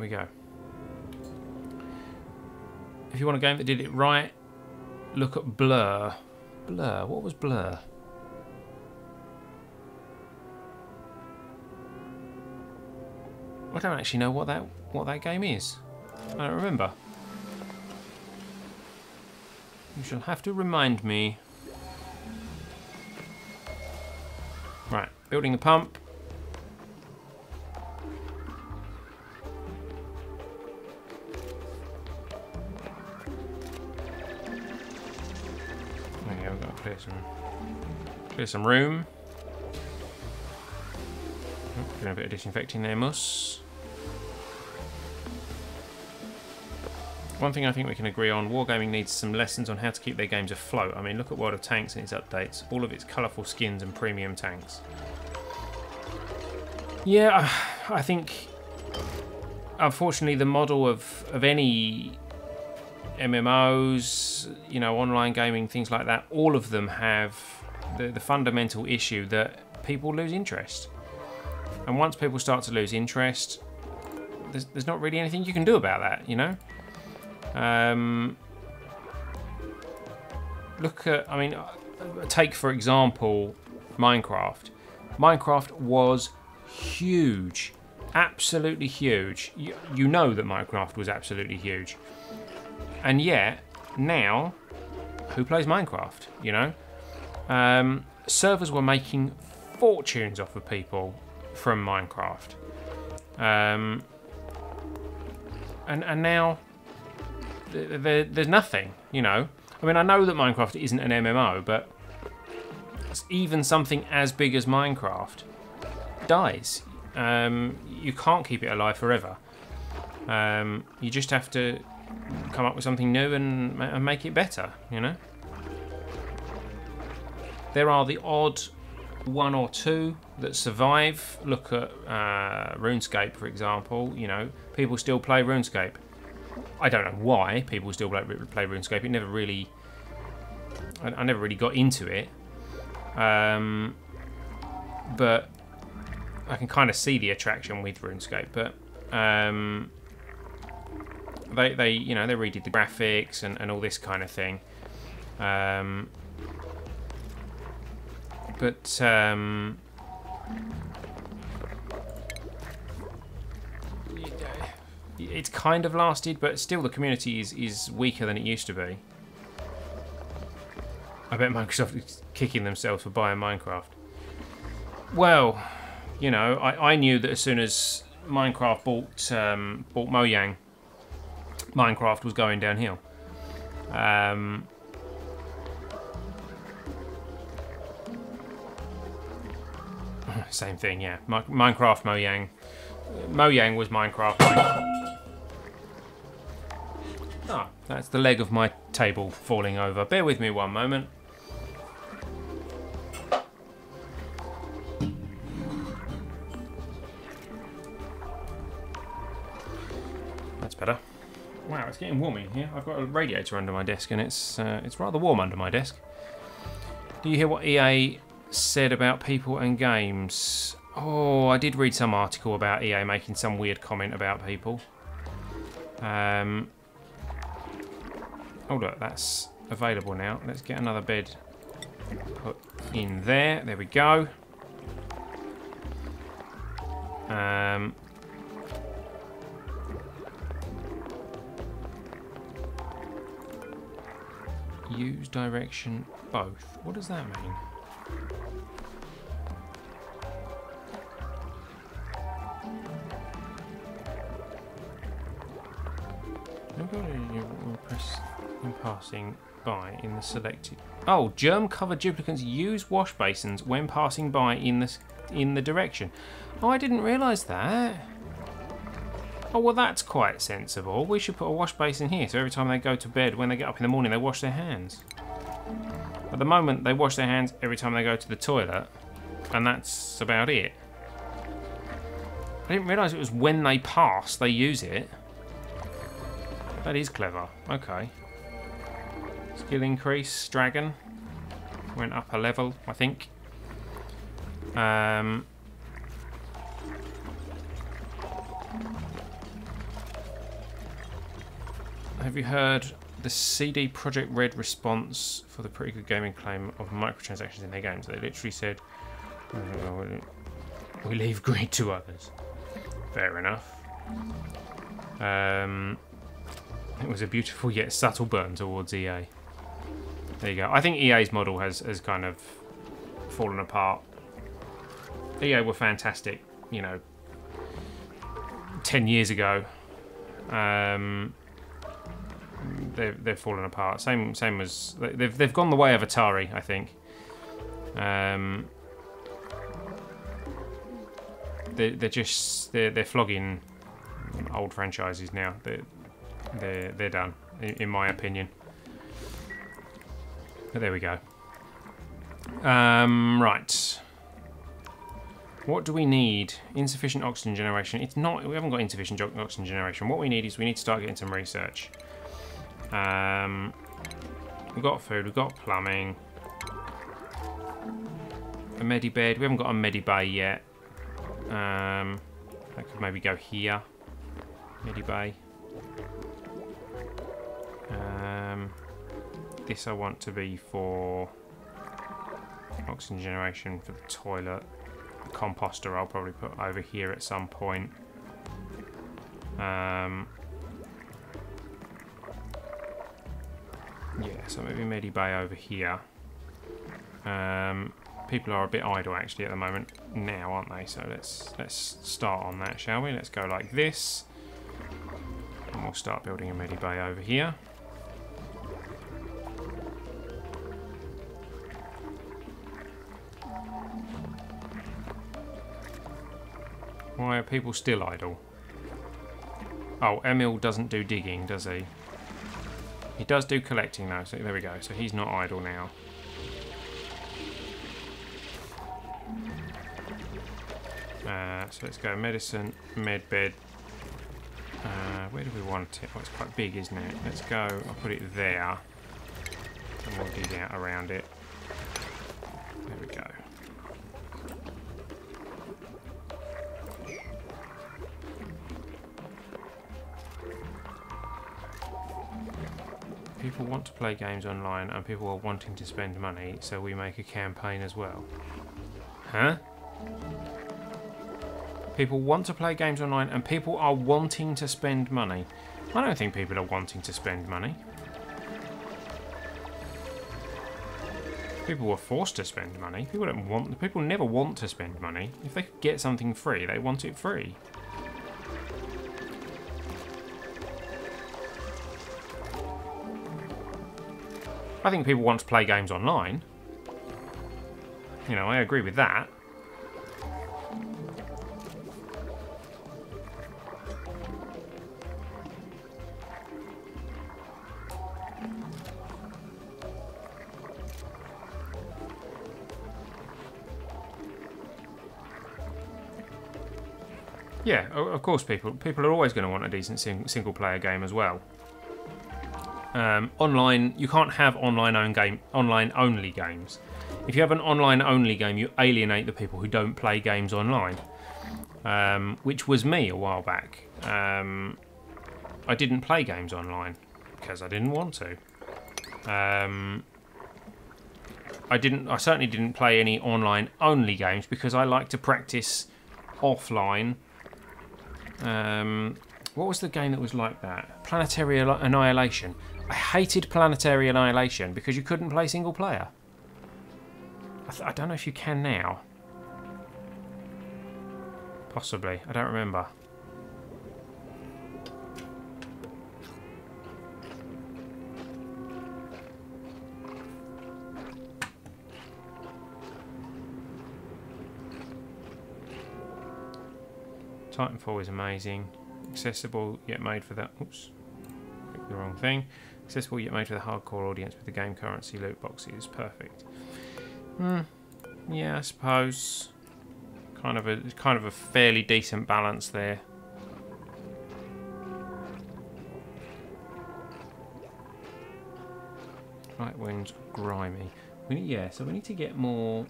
we go. If you want a game that did it right, look at Blur. Blur, what was Blur? I don't actually know what that game is. I don't remember. You shall have to remind me. Right, building the pump. There you go, we've got to clear some room. Doing a bit of disinfecting there, Mus. One thing I think we can agree on, Wargaming needs some lessons on how to keep their games afloat. I mean, look at World of Tanks and its updates. All of its colourful skins and premium tanks. Yeah, I think, unfortunately, the model of any MMOs, you know, online gaming, things like that, all of them have the fundamental issue that people lose interest. And once people start to lose interest, there's not really anything you can do about that, you know? Look at, I mean, take for example Minecraft. Minecraft was huge, absolutely huge. You know that Minecraft was absolutely huge, and yet now, who plays Minecraft? You know, servers were making fortunes off of people from Minecraft, and now there's nothing, you know. I mean, I know that Minecraft isn't an MMO, but even something as big as Minecraft dies. You can't keep it alive forever. You just have to come up with something new and make it better, you know. There are the odd one or two that survive. Look at RuneScape, for example. You know, people still play RuneScape. I don't know why people still play RuneScape. It never really, I never really got into it. But I can kind of see the attraction with RuneScape. But they you know, they redid the graphics and all this kind of thing. But it's kind of lasted, but still the community is weaker than it used to be. I bet Microsoft is kicking themselves for buying Minecraft. Well, you know, I knew that as soon as Minecraft bought Mojang, Minecraft was going downhill. Same thing, yeah. Minecraft, Mojang. Mojang was Minecraft. Ah, that's the leg of my table falling over. Bear with me one moment. That's better. Wow, it's getting warm in here. I've got a radiator under my desk, and it's rather warm under my desk. Do you hear what EA said about people and games? Oh, I did read some article about EA making some weird comment about people. Oh look, that's available now. Let's get another bed put in there. There we go. Use direction both. What does that mean? Press in passing by in the selected. Oh, germ-covered duplicants use wash basins when passing by in the direction. Oh, I didn't realise that. Oh, well, that's quite sensible. We should put a wash basin here, so every time they go to bed, when they get up in the morning, they wash their hands. At the moment, they wash their hands every time they go to the toilet, and that's about it. I didn't realise it was when they pass, they use it. That is clever. Okay. Skill increase, dragon. Went up a level, I think. have you heard the CD Projekt Red response for the pretty good gaming claim of microtransactions in their games? They literally said, we leave greed to others. Fair enough. It was a beautiful yet subtle burn towards EA. There you go. I think EA's model has kind of fallen apart. EA were fantastic, you know, 10 years ago. They've fallen apart. Same as they've gone the way of Atari, I think. They're flogging old franchises now. They're done, in my opinion. But there we go. Right. What do we need? Insufficient oxygen generation. It's not. We haven't got insufficient oxygen generation. What we need is we need to start getting some research. We've got food. We've got plumbing. A medibed. We haven't got a medibay yet. I could maybe go here. Medibay. This I want to be for oxygen generation for the toilet. The composter I'll probably put over here at some point. Yeah, so maybe medibay over here. People are a bit idle actually at the moment now, aren't they? So let's start on that, shall we? Let's go like this, and we'll start building a medibay over here. Why are people still idle? Oh, Emil doesn't do digging, does he? He does do collecting though, so there we go. So he's not idle now. So let's go medicine, medbed. Where do we want it? Oh, it's quite big, isn't it? Let's go, I'll put it there. And we'll dig out around it. There we go. People want to play games online and people are wanting to spend money, so we make a campaign as well. Huh? People want to play games online and people are wanting to spend money. I don't think people are wanting to spend money. People were forced to spend money. People never want to spend money. If they could get something free, they want it free. I think people want to play games online. You know, I agree with that. Yeah, of course people are always going to want a decent single player game as well. Online, you can't have online only games. If you have an online only game, you alienate the people who don't play games online, which was me a while back. I didn't play games online because I didn't want to. I certainly didn't play any online only games because I like to practice offline. What was the game that was like that? Planetary Annihilation. I hated Planetary Annihilation because you couldn't play single player. I don't know if you can now. Possibly. I don't remember. Titanfall is amazing. Accessible yet made for that. Oops. Clicked the wrong thing. Accessible yet made for the hardcore audience with the game currency loot boxes. Perfect. Yeah, I suppose. Kind of a fairly decent balance there. Right wind's grimy. So we need to get more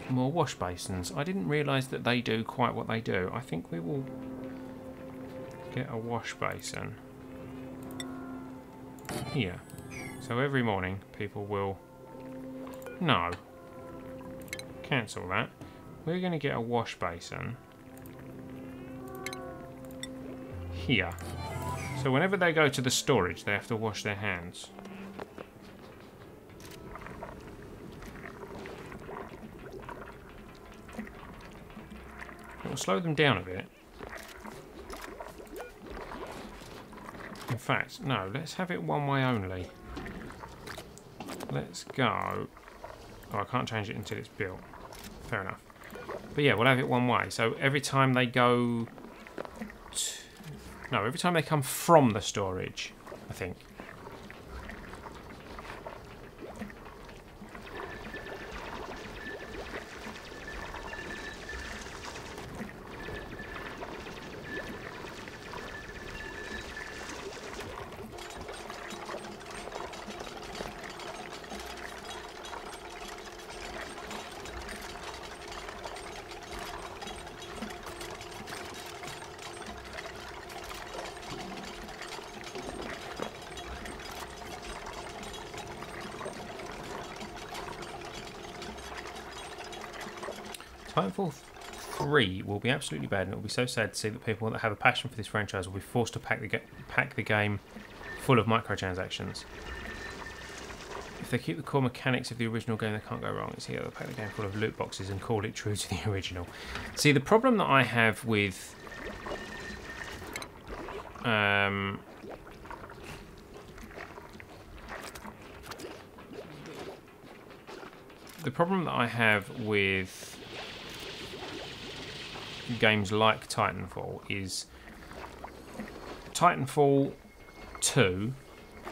wash basins. I didn't realise that they do quite what they do. I think we will get a wash basin. here. So every morning people will... No. Cancel that. We're going to get a wash basin here. So whenever they go to the storage, they have to wash their hands. It will slow them down a bit. In fact, no, let's have it one way only. Let's go... Oh, I can't change it until it's built. Fair enough. But yeah, we'll have it one way. So every time they go... No, every time they come from the storage, I think. Titanfall 3 will be absolutely bad, and it will be so sad to see that people that have a passion for this franchise will be forced to pack the game full of microtransactions. If they keep the core mechanics of the original game, they can't go wrong. It's here, they'll pack the game full of loot boxes and call it true to the original. See, the problem that I have with... the problem that I have with games like Titanfall is Titanfall 2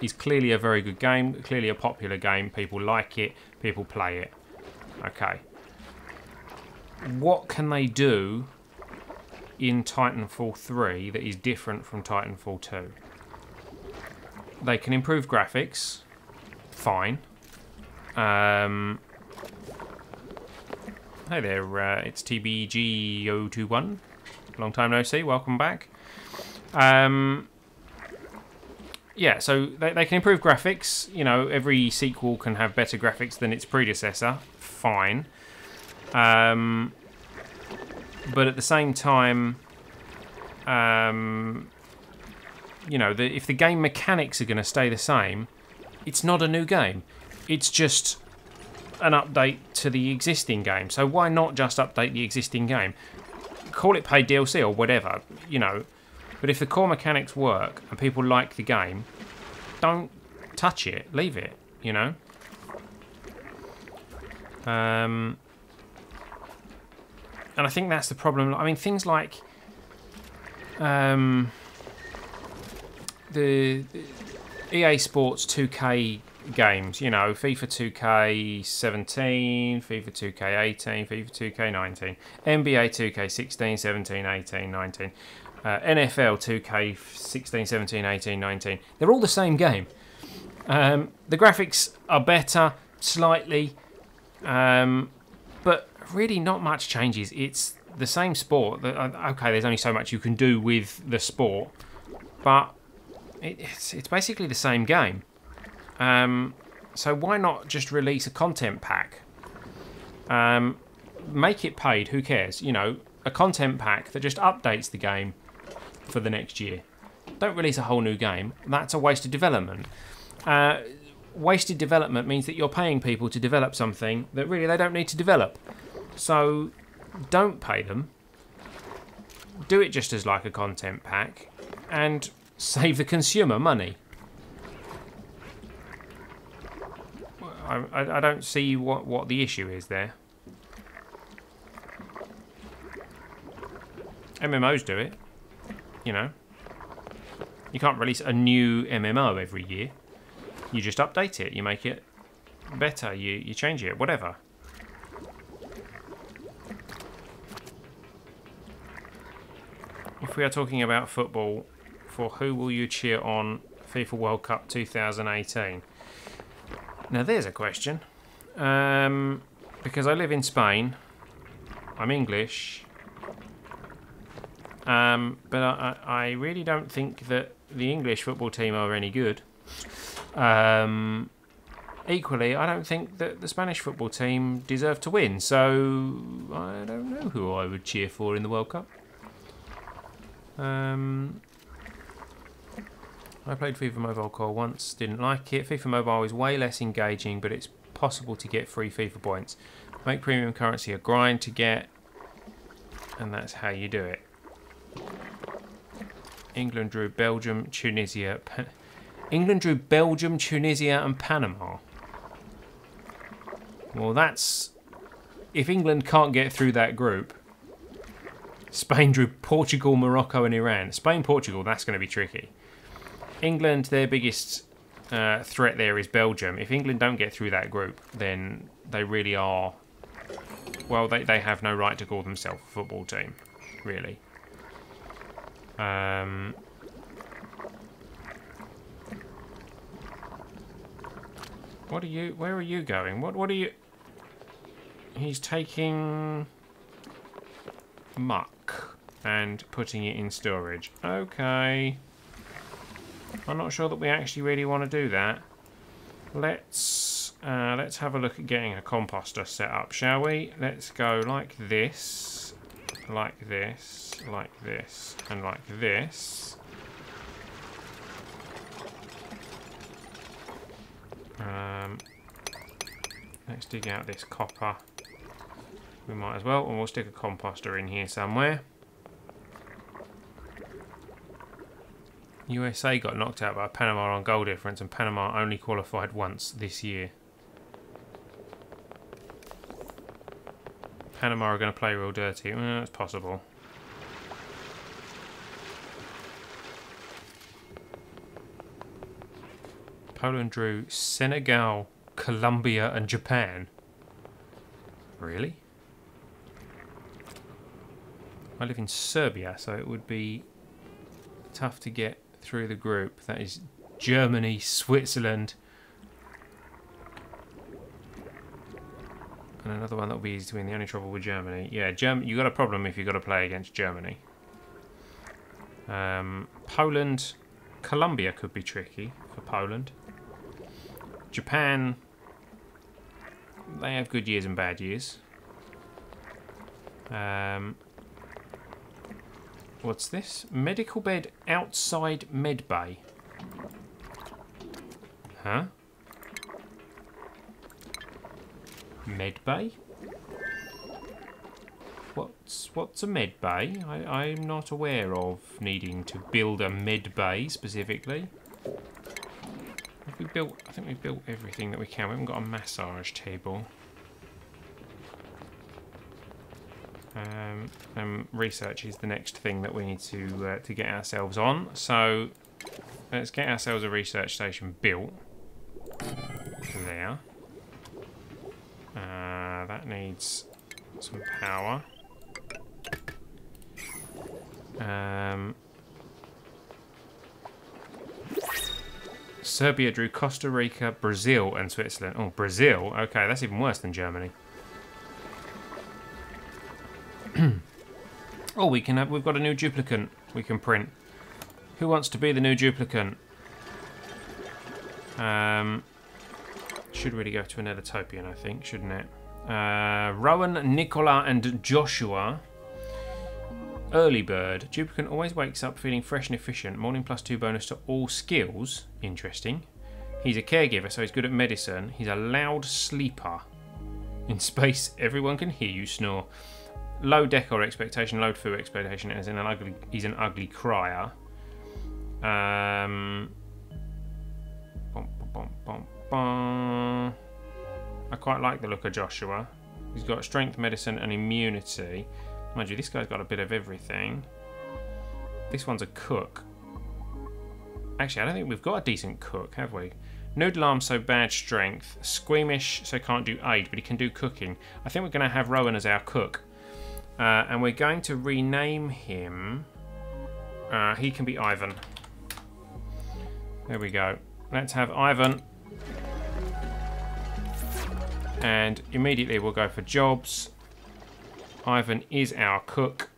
is clearly a very good game, clearly a popular game, people like it, people play it. Okay. What can they do in Titanfall 3 that is different from Titanfall 2? They can improve graphics, fine. Hi there, it's TBG021. Long time no see, welcome back. Yeah, so they can improve graphics. You know, every sequel can have better graphics than its predecessor. Fine. But at the same time, you know, if the game mechanics are going to stay the same, it's not a new game. It's just an update to the existing game. So why not just update the existing game? Call it paid DLC or whatever, you know. But if the core mechanics work and people like the game, don't touch it. Leave it, you know. And I think that's the problem. I mean, things like the EA Sports 2K games, you know, FIFA 2K 17, FIFA 2K 18, FIFA 2K 19, NBA 2K 16, 17, 18, 19, NFL 2K 16, 17, 18, 19. They're all the same game. The graphics are better, slightly, but really not much changes. It's the same sport. Okay, there's only so much you can do with the sport, but it's basically the same game. So why not just release a content pack? Make it paid, who cares? You know, a content pack that just updates the game for the next year. Don't release a whole new game. That's a wasted development. Wasted development means that you're paying people to develop something that really they don't need to develop. So don't pay them. Do it just as like a content pack and save the consumer money. I don't see what the issue is there. MMOs do it, you know. You can't release a new MMO every year. You just update it, you make it better, you change it, whatever. If we are talking about football, for who will you cheer on FIFA World Cup 2018? Now there's a question. Because I live in Spain, I'm English, but I really don't think that the English football team are any good. Equally, I don't think that the Spanish football team deserve to win, so I don't know who I would cheer for in the World Cup. I played FIFA Mobile Core once, didn't like it. FIFA Mobile is way less engaging, but it's possible to get free FIFA points. Make premium currency a grind to get, and that's how you do it. England drew Belgium, Tunisia. England drew Belgium, Tunisia, and Panama. Well, that's... If England can't get through that group... Spain drew Portugal, Morocco, and Iran. Spain, Portugal, that's going to be tricky. England, their biggest threat there is Belgium. If England don't get through that group, then they really are... Well, they have no right to call themselves a football team, really. What are you... Where are you going? What are you... He's taking... muck and putting it in storage. Okay. I'm not sure that we actually really want to do that. Let's have a look at getting a composter set up, shall we? Let's go like this, like this, like this, and like this. Let's dig out this copper. We might as well, and we'll stick a composter in here somewhere. USA got knocked out by Panama on goal difference, and Panama only qualified once this year. Panama are going to play real dirty. Well, it's possible. Poland drew Senegal, Colombia, and Japan. Really? I live in Serbia, so it would be tough to get through the group. That is Germany, Switzerland, and another one that will be easy to win. The only trouble with Germany, yeah, you got a problem if you got to play against Germany. Poland, Colombia could be tricky for Poland. Japan, they have good years and bad years. What's this? Medical bed outside med bay. Huh? Med bay? What's a med bay? I'm not aware of needing to build a med bay specifically. Have we built? I think we've built everything that we can. We haven't got a massage table. Research is the next thing that we need to get ourselves on. So let's get ourselves a research station built. There. That needs some power. Serbia drew Costa Rica, Brazil, and Switzerland. Oh, Brazil. Okay, that's even worse than Germany. Oh, we've got a new duplicant we can print. Who wants to be the new duplicant? Should really go to an Ellitopian, I think, shouldn't it? Rowan, Nicola, and Joshua. Early bird. Duplicant always wakes up feeling fresh and efficient. Morning +2 bonus to all skills. Interesting. He's a caregiver, so he's good at medicine. He's a loud sleeper. In space, everyone can hear you snore. Low decor expectation, low food expectation, as in he's an ugly crier. I quite like the look of Joshua. He's got strength, medicine, and immunity. Mind you, this guy's got a bit of everything. This one's a cook. Actually, I don't think we've got a decent cook, have we? Noodle arm, so bad strength. Squeamish, so can't do aid, but he can do cooking. I think we're going to have Rowan as our cook. And we're going to rename him. He can be Ivan. There we go. Let's have Ivan. And immediately we'll go for jobs. Ivan is our cook.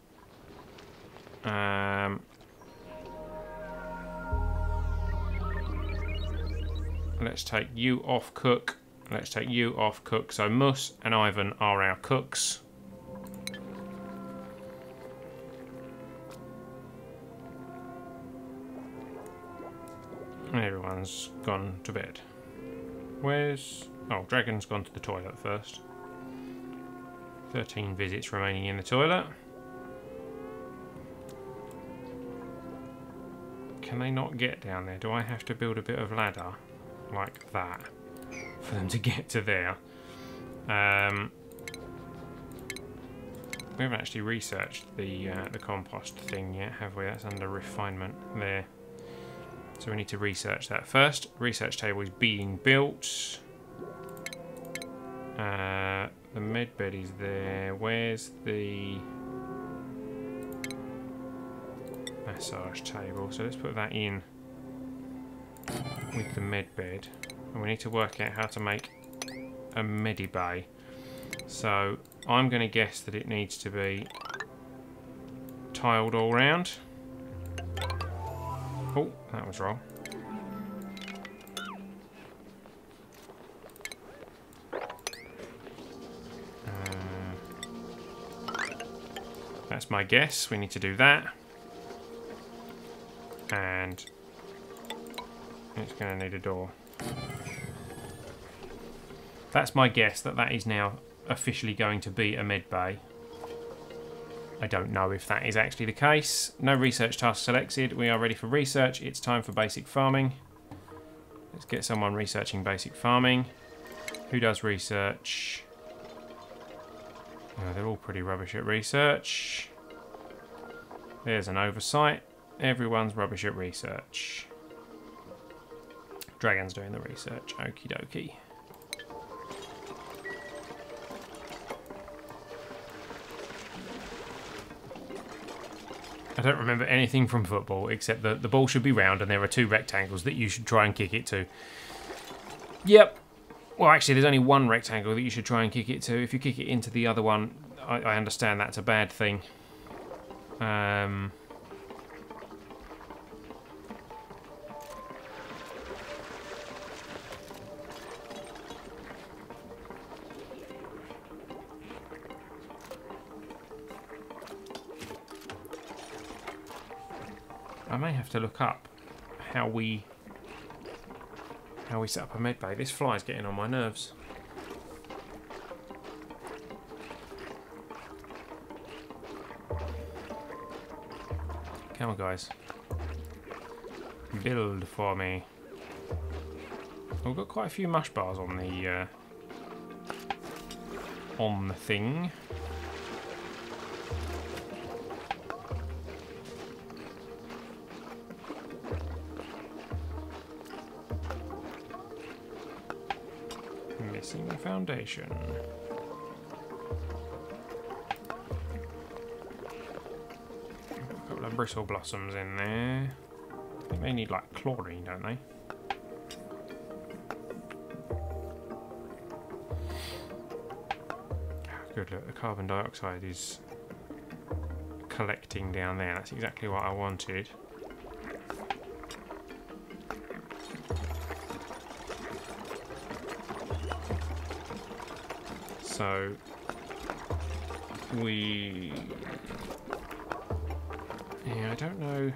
Let's take you off cook. Let's take you off cook. So Mus and Ivan are our cooks. Everyone's gone to bed. Where's... Oh, Dragon's gone to the toilet first. 13 visits remaining in the toilet. Can they not get down there? Do I have to build a bit of ladder like that for them to get to there? We haven't actually researched the compost thing yet, have we? That's under refinement there. So we need to research that first. Research table is being built. The med bed is there. Where's the massage table? So let's put that in with the med bed. And we need to work out how to make a medibay. So I'm going to guess that it needs to be tiled all round. Oh, that was wrong. That's my guess. We need to do that. And it's going to need a door. That's my guess, that is now officially going to be a med bay. I don't know if that is actually the case. No research task selected. We are ready for research. It's time for basic farming. Let's get someone researching basic farming. Who does research? Oh, they're all pretty rubbish at research. There's an oversight. Everyone's rubbish at research. Dragon's doing the research. Okie dokie. I don't remember anything from football except that the ball should be round and there are two rectangles that you should try and kick it to. Yep. Well, actually, there's only one rectangle that you should try and kick it to. If you kick it into the other one, I understand that's a bad thing. I may have to look up how we set up a med bay. This fly's getting on my nerves. Come on, guys. Build for me. We've got quite a few mush bars on the thing. Missing the foundation. A couple of bristle blossoms in there. I think they need like chlorine, don't they? Good, look, the carbon dioxide is collecting down there. That's exactly what I wanted. So yeah, I don't know.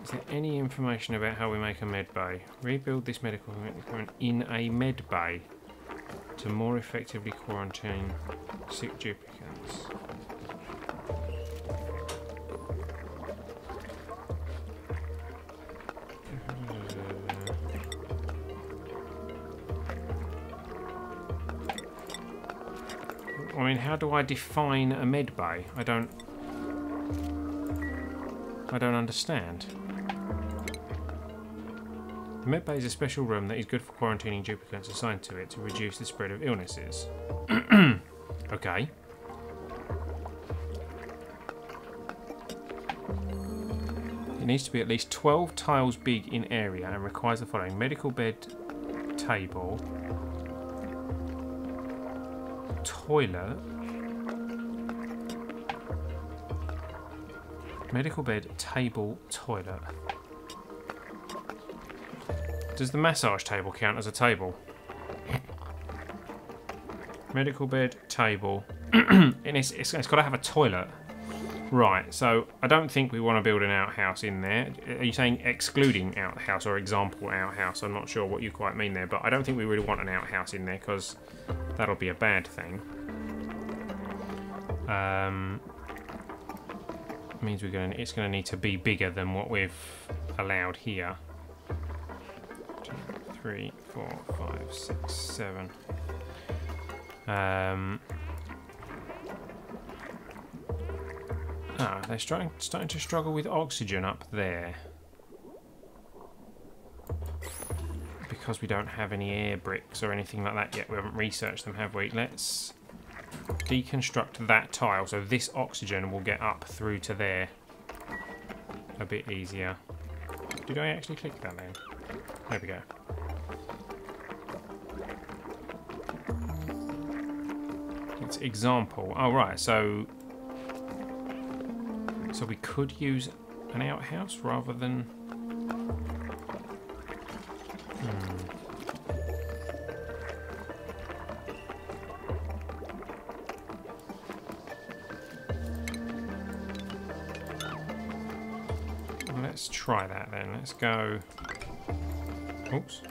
Is there any information about how we make a med bay? Rebuild this medical equipment in a med bay to more effectively quarantine sick duplicants. I mean, how do I define a med bay? I don't understand. The med bay is a special room that is good for quarantining duplicants assigned to it to reduce the spread of illnesses. Okay. It needs to be at least 12 tiles big in area and requires the following: medical bed, table, toilet, medical bed, table, toilet. Does the massage table count as a table? Medical bed, table. And it's got to have a toilet. Right, so I don't think we want to build an outhouse in there. Are you saying excluding outhouse or example outhouse? I'm not sure what you quite mean there, but I don't think we really want an outhouse in there because that'll be a bad thing. Means it's going to need to be bigger than what we've allowed here. 2, 3, 4, 5, 6, 7. They're starting to struggle with oxygen up there. Because we don't have any air bricks or anything like that yet. We haven't researched them, have we? Let's deconstruct that tile so this oxygen will get up through to there a bit easier. Did I actually click that then? There we go. It's example. Oh, right, so we could use an outhouse rather than... Let's try that then. Let's go... Oops.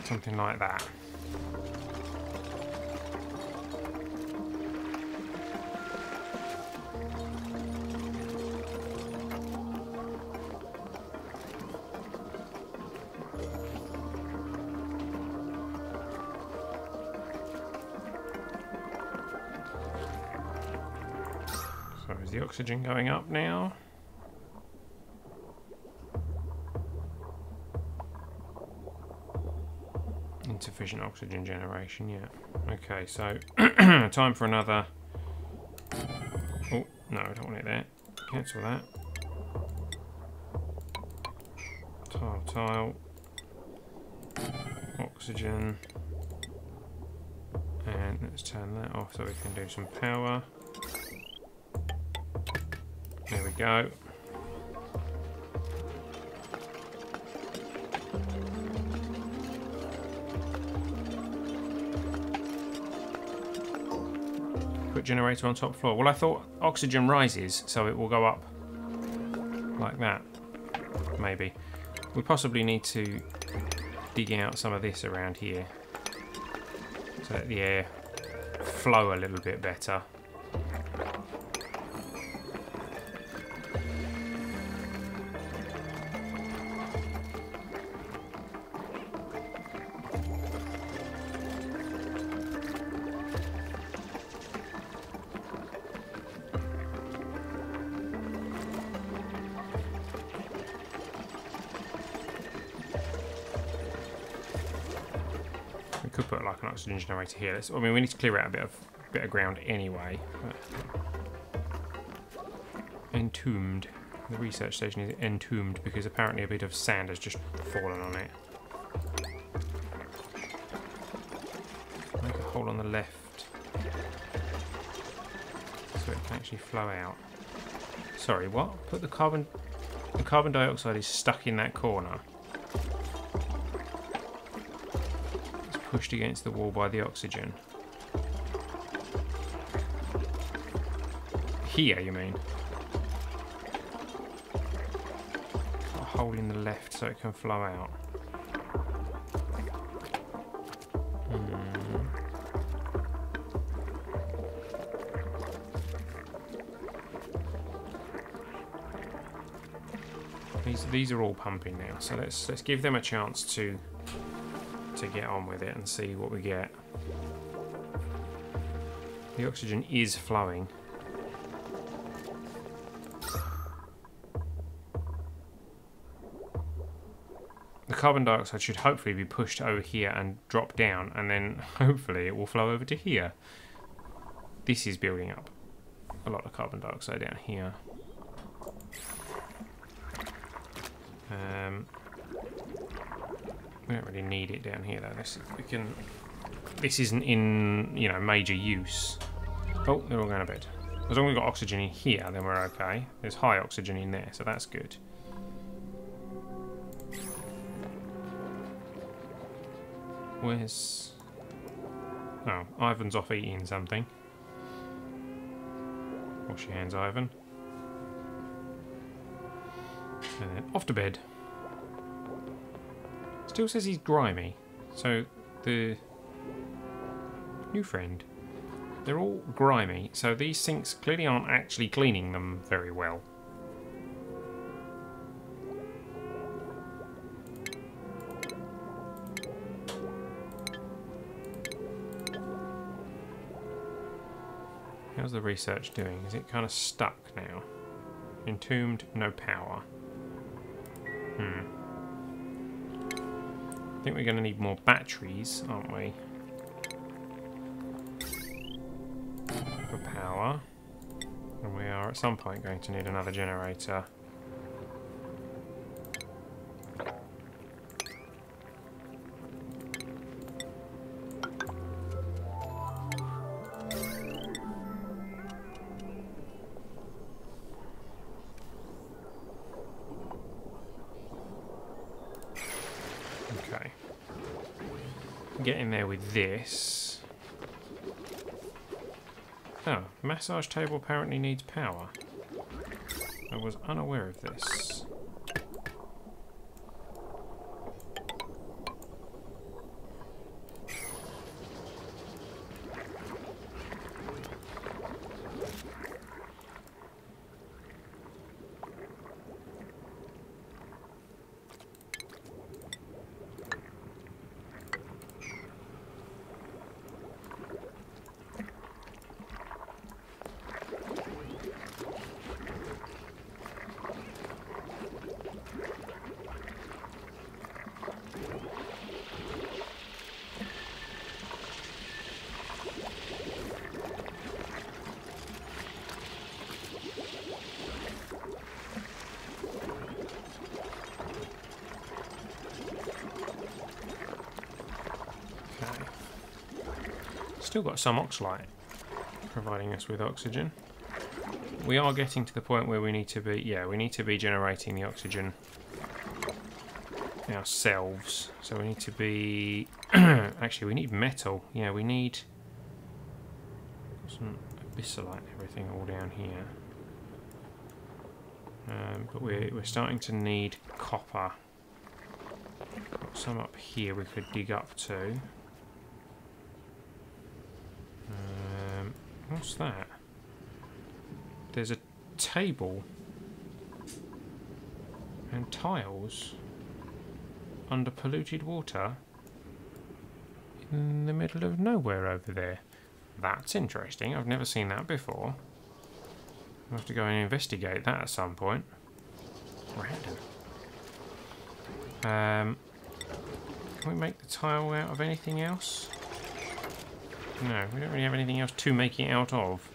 Something like that. So is the oxygen going up now? Insufficient oxygen generation, yeah. Okay, so time for another... Oh, no, I don't want it there. Cancel that. Tile. Oxygen. And let's turn that off so we can do some power. There we go. Put generator on top floor. Well, I thought oxygen rises, so it will go up like that. Maybe. We possibly need to dig out some of this around here so that the air flow a little bit better. Could put like an oxygen generator here. I mean, we need to clear out a bit of ground anyway. Entombed. The research station is entombed because apparently a bit of sand has just fallen on it. Make a hole on the left so it can actually flow out. Sorry, what? Put the carbon dioxide is stuck in that corner. Pushed against the wall by the oxygen. Here, you mean? A hole in the left so it can flow out. These are all pumping now, so let's give them a chance to get on with it and see what we get. The oxygen is flowing. The carbon dioxide should hopefully be pushed over here and drop down, and then hopefully it will flow over to here. This is building up a lot of carbon dioxide down here. We don't really need it down here though. We can this isn't in, you know, major use. Oh, they're all going to bed. As long as we've got oxygen in here, then we're okay. There's high oxygen in there, so that's good. Where's... Oh, Ivan's off eating something. Wash your hands, Ivan. And then off to bed. Still says he's grimy. So, the new friend. They're all grimy, so these sinks clearly aren't actually cleaning them very well. How's the research doing? Is it kind of stuck now? Entombed, no power. I think we're going to need more batteries, aren't we? For power. And we are at some point going to need another generator. Okay. Get in there with this. Oh, massage table apparently needs power. I was unaware of this. Still got some oxalite providing us with oxygen. We are getting to the point where we need to be, yeah, we need to be generating the oxygen ourselves. So we need to be, actually we need metal. Yeah, we need some abyssalite and everything all down here. But we're starting to need copper. Got some up here we could dig up to. What's that? There's a table and tiles under polluted water in the middle of nowhere over there. That's interesting. I've never seen that before. I'll have to go and investigate that at some point. Random. Can we make the tile out of anything else? No, we don't really have anything else to make it out of.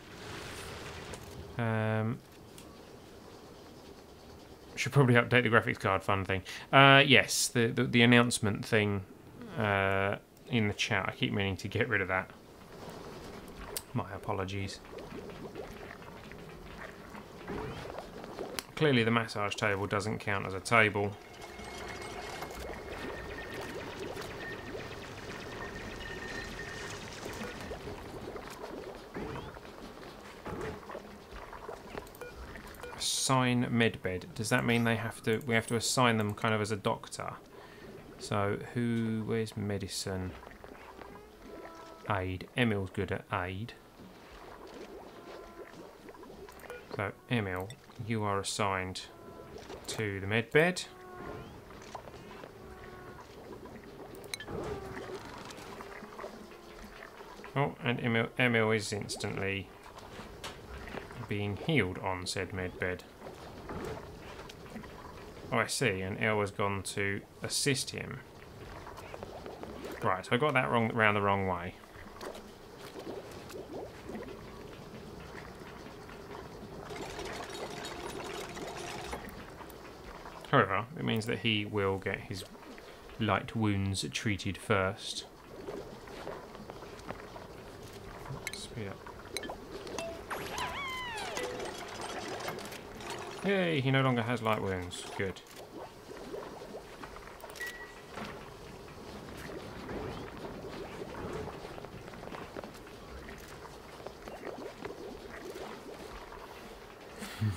Should probably update the graphics card. Fun thing. Yes, the announcement thing in the chat. I keep meaning to get rid of that. My apologies. Clearly, the massage table doesn't count as a table. Assign medbed. Does that mean we have to assign them kind of as a doctor? So where's medicine? Aid. Emil's good at aid. So Emil, you are assigned to the medbed. Oh, and Emil is instantly being healed on said medbed. Oh, I see, and El has gone to assist him. Right, so I got that round the wrong way. However, it means that he will get his light wounds treated first. Yeah. Yay, he no longer has light wounds. Good.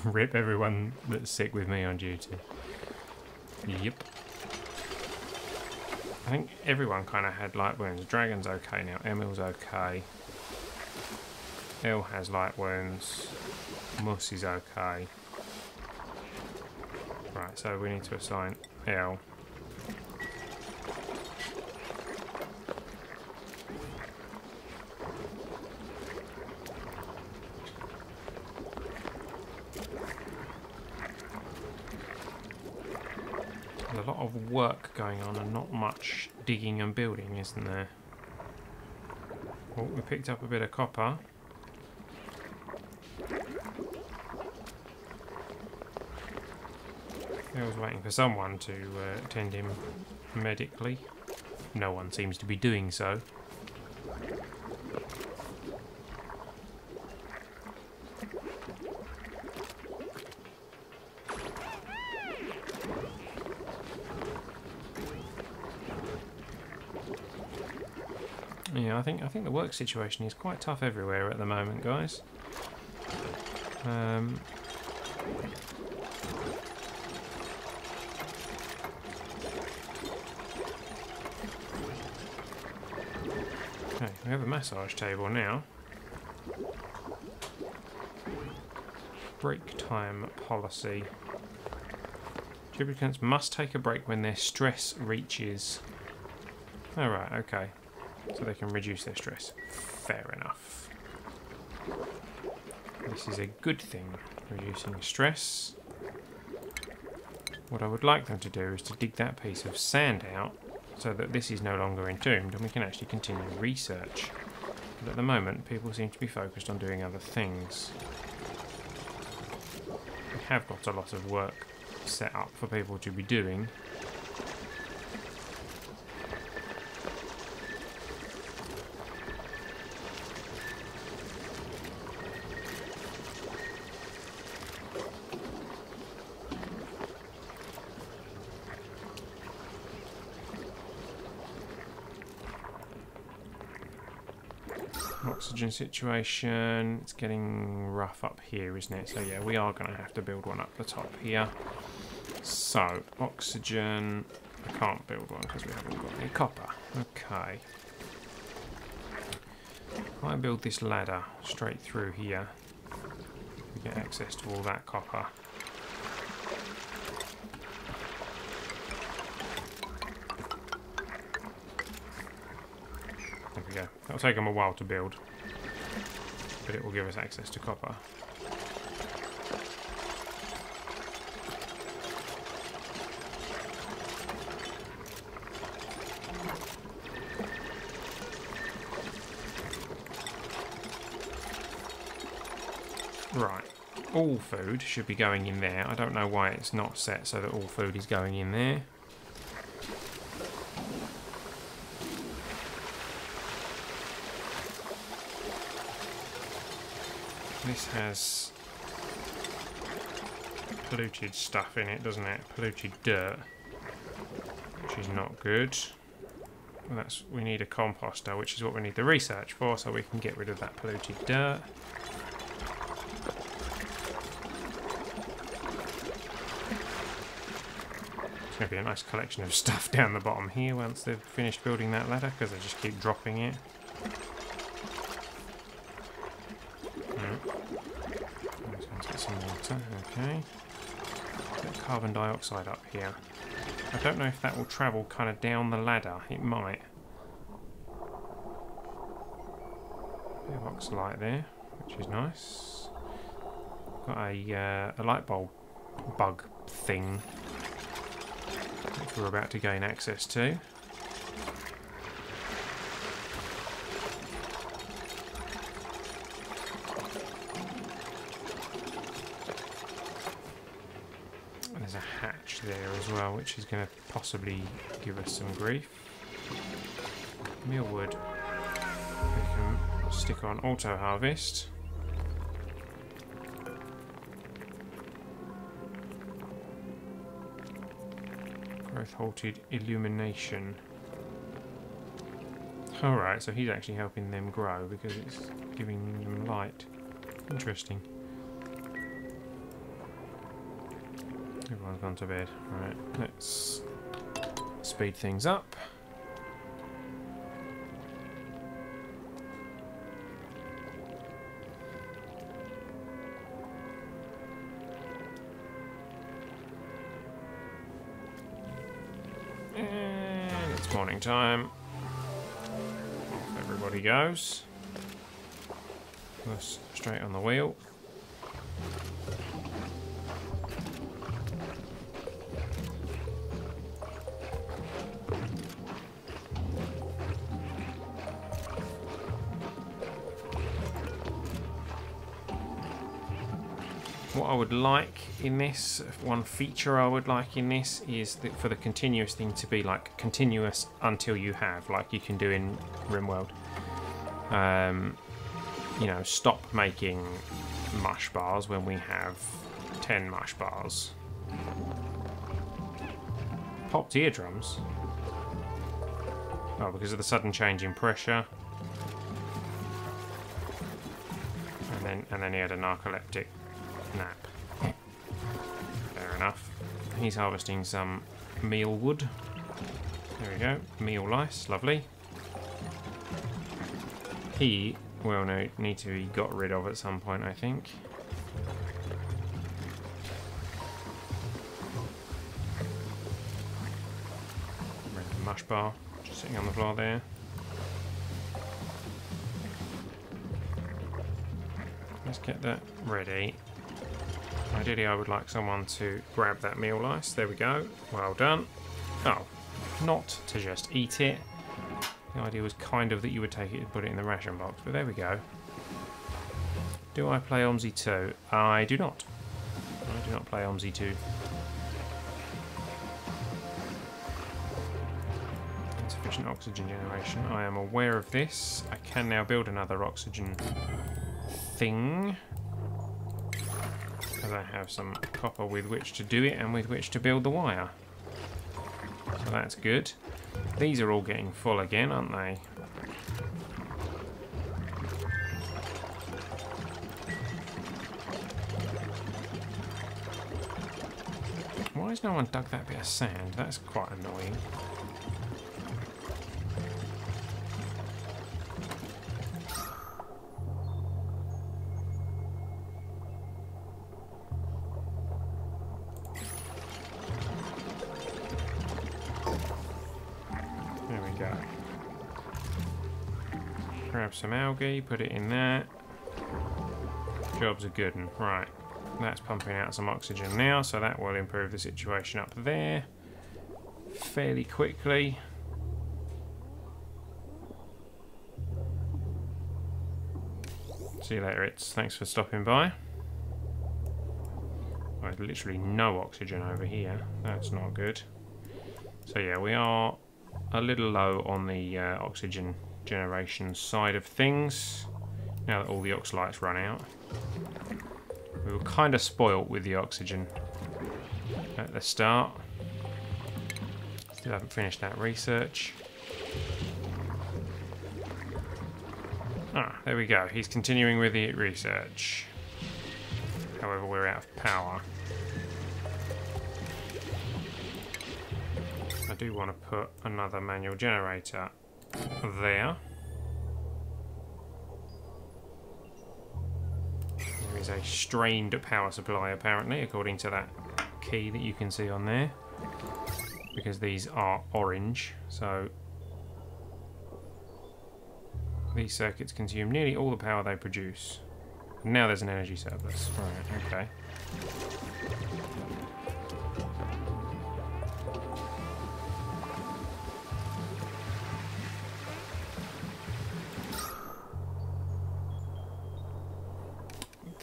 Rip everyone that's sick with me on duty. Yep. I think everyone kind of had light wounds. Dragon's okay now. Emil's okay. El has light wounds. Mus is okay. Right, so we need to assign El. There's a lot of work going on and not much digging and building, isn't there? Oh, we picked up a bit of copper. I was waiting for someone to attend him medically. No one seems to be doing so. Yeah, I think the work situation is quite tough everywhere at the moment, guys. Okay, we have a massage table now. Break time policy. Tributants must take a break when their stress reaches. Alright, okay. So they can reduce their stress. Fair enough. This is a good thing, reducing stress. What I would like them to do is to dig that piece of sand out so that this is no longer entombed and we can actually continue research. But at the moment, people seem to be focused on doing other things. We have got a lot of work set up for people to be doing. Oxygen situation, it's getting rough up here, isn't it? So yeah, we are going to have to build one up the top here. So, oxygen, I can't build one because we haven't got any copper. Okay. If I build this ladder straight through here, we get access to all that copper. There we go. It'll take them a while to build, but it will give us access to copper. Right, all food should be going in there. I don't know why it's not set so that all food is going in there. This has polluted stuff in it, doesn't it? Polluted dirt, which is not good. Well, we need a composter, which is what we need the research for, so we can get rid of that polluted dirt. It's going to be a nice collection of stuff down the bottom here once they've finished building that ladder, because they just keep dropping it. Okay, bit of carbon dioxide up here. I don't know if that will travel kind of down the ladder. It might. Bit of oxalite there, which is nice. Got a light bulb bug thing which we're about to gain access to. There as well, which is going to possibly give us some grief. Mere wood. We can Stick on auto harvest. Growth halted, illumination. Alright, so he's actually helping them grow because it's giving them light. Interesting. Everyone's gone to bed. Alright, let's speed things up. And it's morning time. Everybody goes. Plus straight on the wheel. What I would like in this, one feature I would like in this is that for the continuous thing to be like continuous until you have, like you can do in RimWorld. You know, stop making mush bars when we have 10 mush bars. Popped eardrums. Oh, because of the sudden change in pressure. And then he had a narcoleptic nap. Fair enough. He's harvesting some meal wood. There we go. Meal lice. Lovely. He will need to be got rid of at some point, I think. Mush bar just sitting on the floor there. Let's get that ready. Ideally, I would like someone to grab that meal lice. There we go. Well done. Oh, not to just eat it. The idea was kind of that you would take it and put it in the ration box, but there we go. Do I play OMSI 2? I do not. I do not play OMSI 2. Insufficient oxygen generation. I am aware of this. I can now build another oxygen thing. Because I have some copper with which to do it and with which to build the wire. So that's good. These are all getting full again, aren't they? Why has no one dug that bit of sand? That's quite annoying. Grab some algae, put it in there. Job's a good one. Right, that's pumping out some oxygen now, so that will improve the situation up there fairly quickly. See you later, It's. Thanks for stopping by. There's literally no oxygen over here. That's not good. So yeah, we are a little low on the oxygen generation side of things now that all the ox lights run out. We were kind of spoilt with the oxygen at the start. Still haven't finished that research. Ah, there we go. He's continuing with the research. However, we're out of power. I do want to put another manual generator there. There is a strained power supply apparently, according to that key that you can see on there, because these are orange, so these circuits consume nearly all the power they produce. Now there's an energy surplus. Right, okay.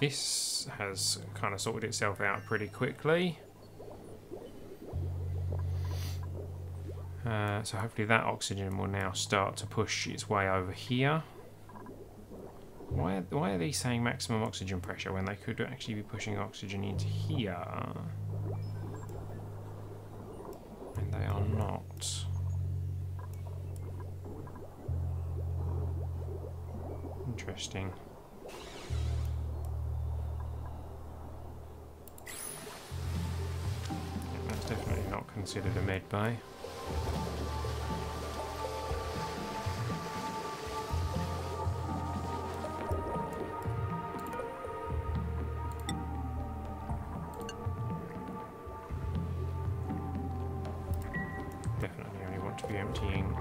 This has kind of sorted itself out pretty quickly. So hopefully that oxygen will now start to push its way over here. Why are these saying maximum oxygen pressure when they could actually be pushing oxygen into here? And they are not. Interesting. That's definitely not considered a med bay. Definitely only want to be emptying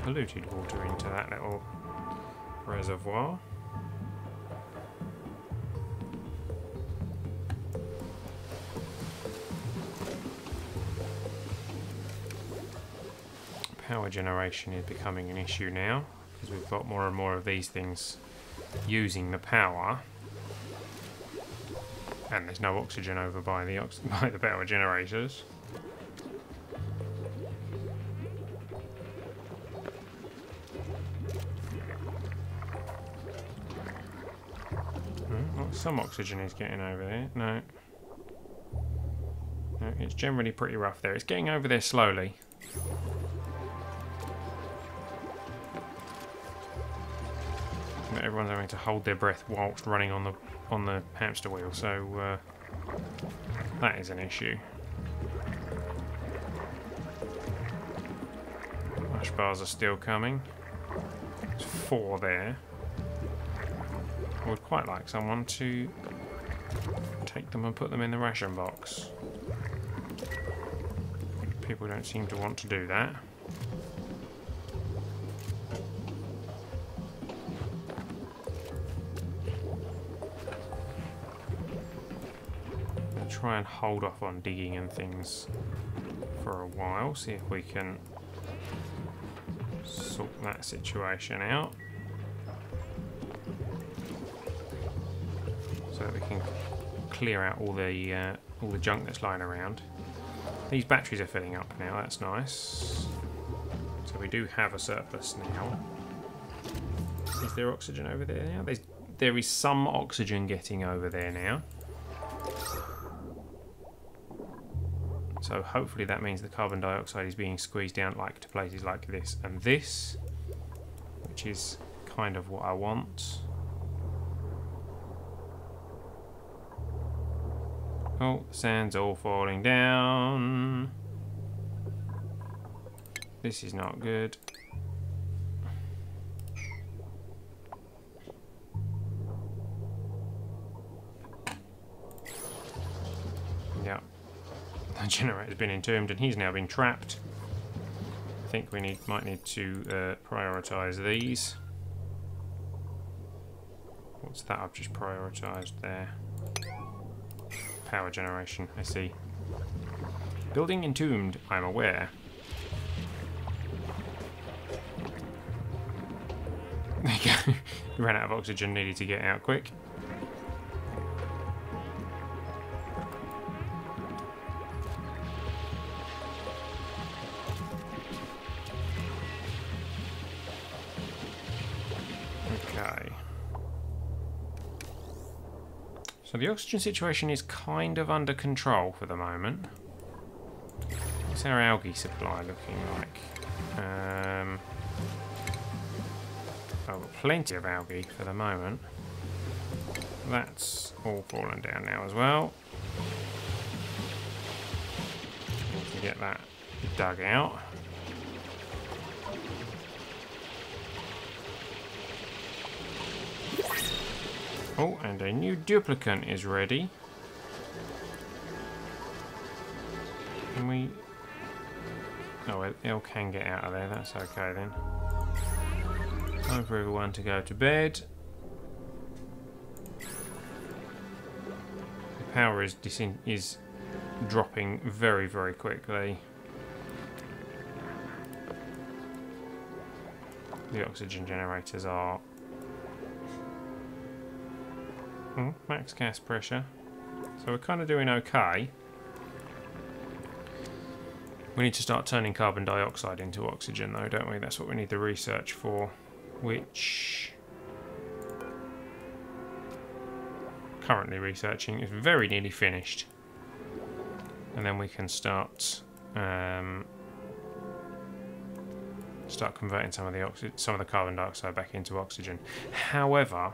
polluted water into that little reservoir. Power generation is becoming an issue now because we've got more and more of these things using the power, and there's no oxygen over by the power generators. Some oxygen is getting over there. No, it's generally pretty rough there. It's getting over there slowly. But everyone's having to hold their breath whilst running on the hamster wheel, so that is an issue. Rush bars are still coming. There's 4 there. I would quite like someone to take them and put them in the ration box. People don't seem to want to do that. I'll try and hold off on digging and things for a while, see if we can sort that situation out. So that we can clear out all the junk that's lying around. These batteries are filling up now, that's nice. So we do have a surplus now. Is there oxygen over there now? There is some oxygen getting over there now. So hopefully that means the carbon dioxide is being squeezed down like to places like this and this, which is kind of what I want. Oh, the sand's all falling down. This is not good. Yep. The generator's been entombed and he's now been trapped. I think we might need to prioritise these. What's that I've just prioritised there? Power generation, I see. Building entombed, I'm aware. There you go. We ran out of oxygen, needed to get out quick. Okay. So the oxygen situation is kind of under control for the moment. What's our algae supply looking like? Oh, plenty of algae for the moment. That's all fallen down now as well. Need to get that dug out. Oh, and a new duplicant is ready. Can we... Oh, Elle can get out of there, that's okay then. Time for everyone to go to bed. The power is dropping very, very quickly. The oxygen generators are... max gas pressure. So we're kind of doing okay. We need to start turning carbon dioxide into oxygen though, don't we? That's what we need the research for. Which currently researching. It's very nearly finished. And then we can start converting some of the carbon dioxide back into oxygen. However,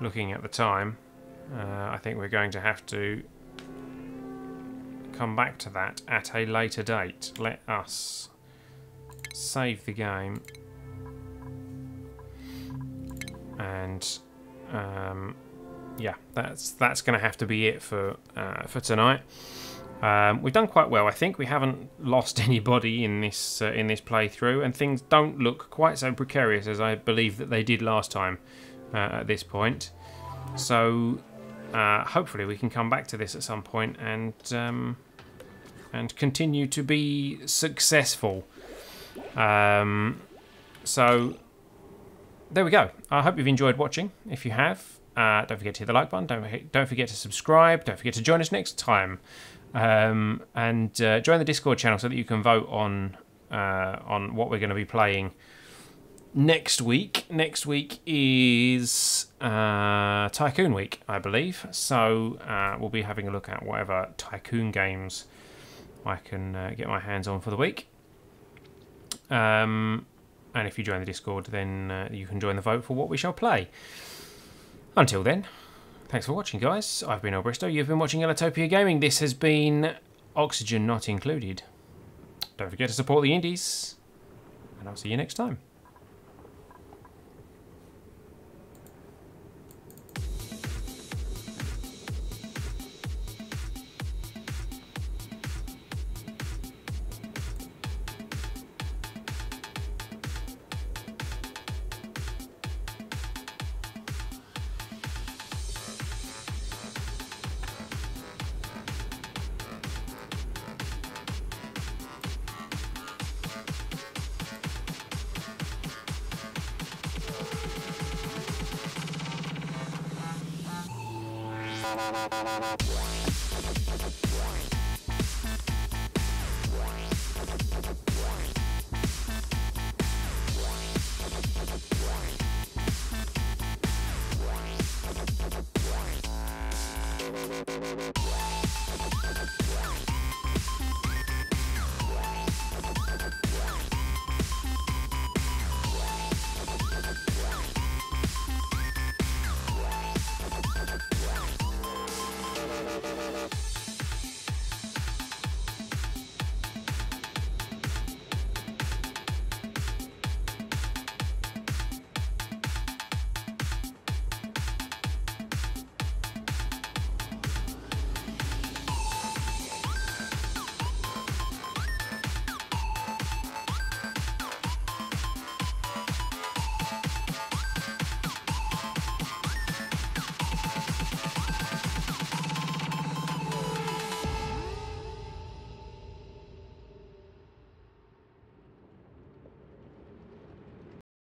looking at the time, I think we're going to have to come back to that at a later date. Let us save the game, and yeah, that's going to have to be it for tonight. We've done quite well. I think we haven't lost anybody in this playthrough, and things don't look quite so precarious as I believe that they did last time at this point. So hopefully we can come back to this at some point and continue to be successful. So there we go. I hope you've enjoyed watching. If you have, don't forget to hit the like button. Don't forget to subscribe. Don't forget to join us next time. And join the Discord channel so that you can vote on what we're going to be playing next week. Next week is Tycoon week, I believe. So we'll be having a look at whatever Tycoon games I can get my hands on for the week. And if you join the Discord, then you can join the vote for what we shall play. Until then, thanks for watching, guys. I've been Bristow. You've been watching Ellitopia Gaming. This has been Oxygen Not Included. Don't forget to support the indies, and I'll see you next time.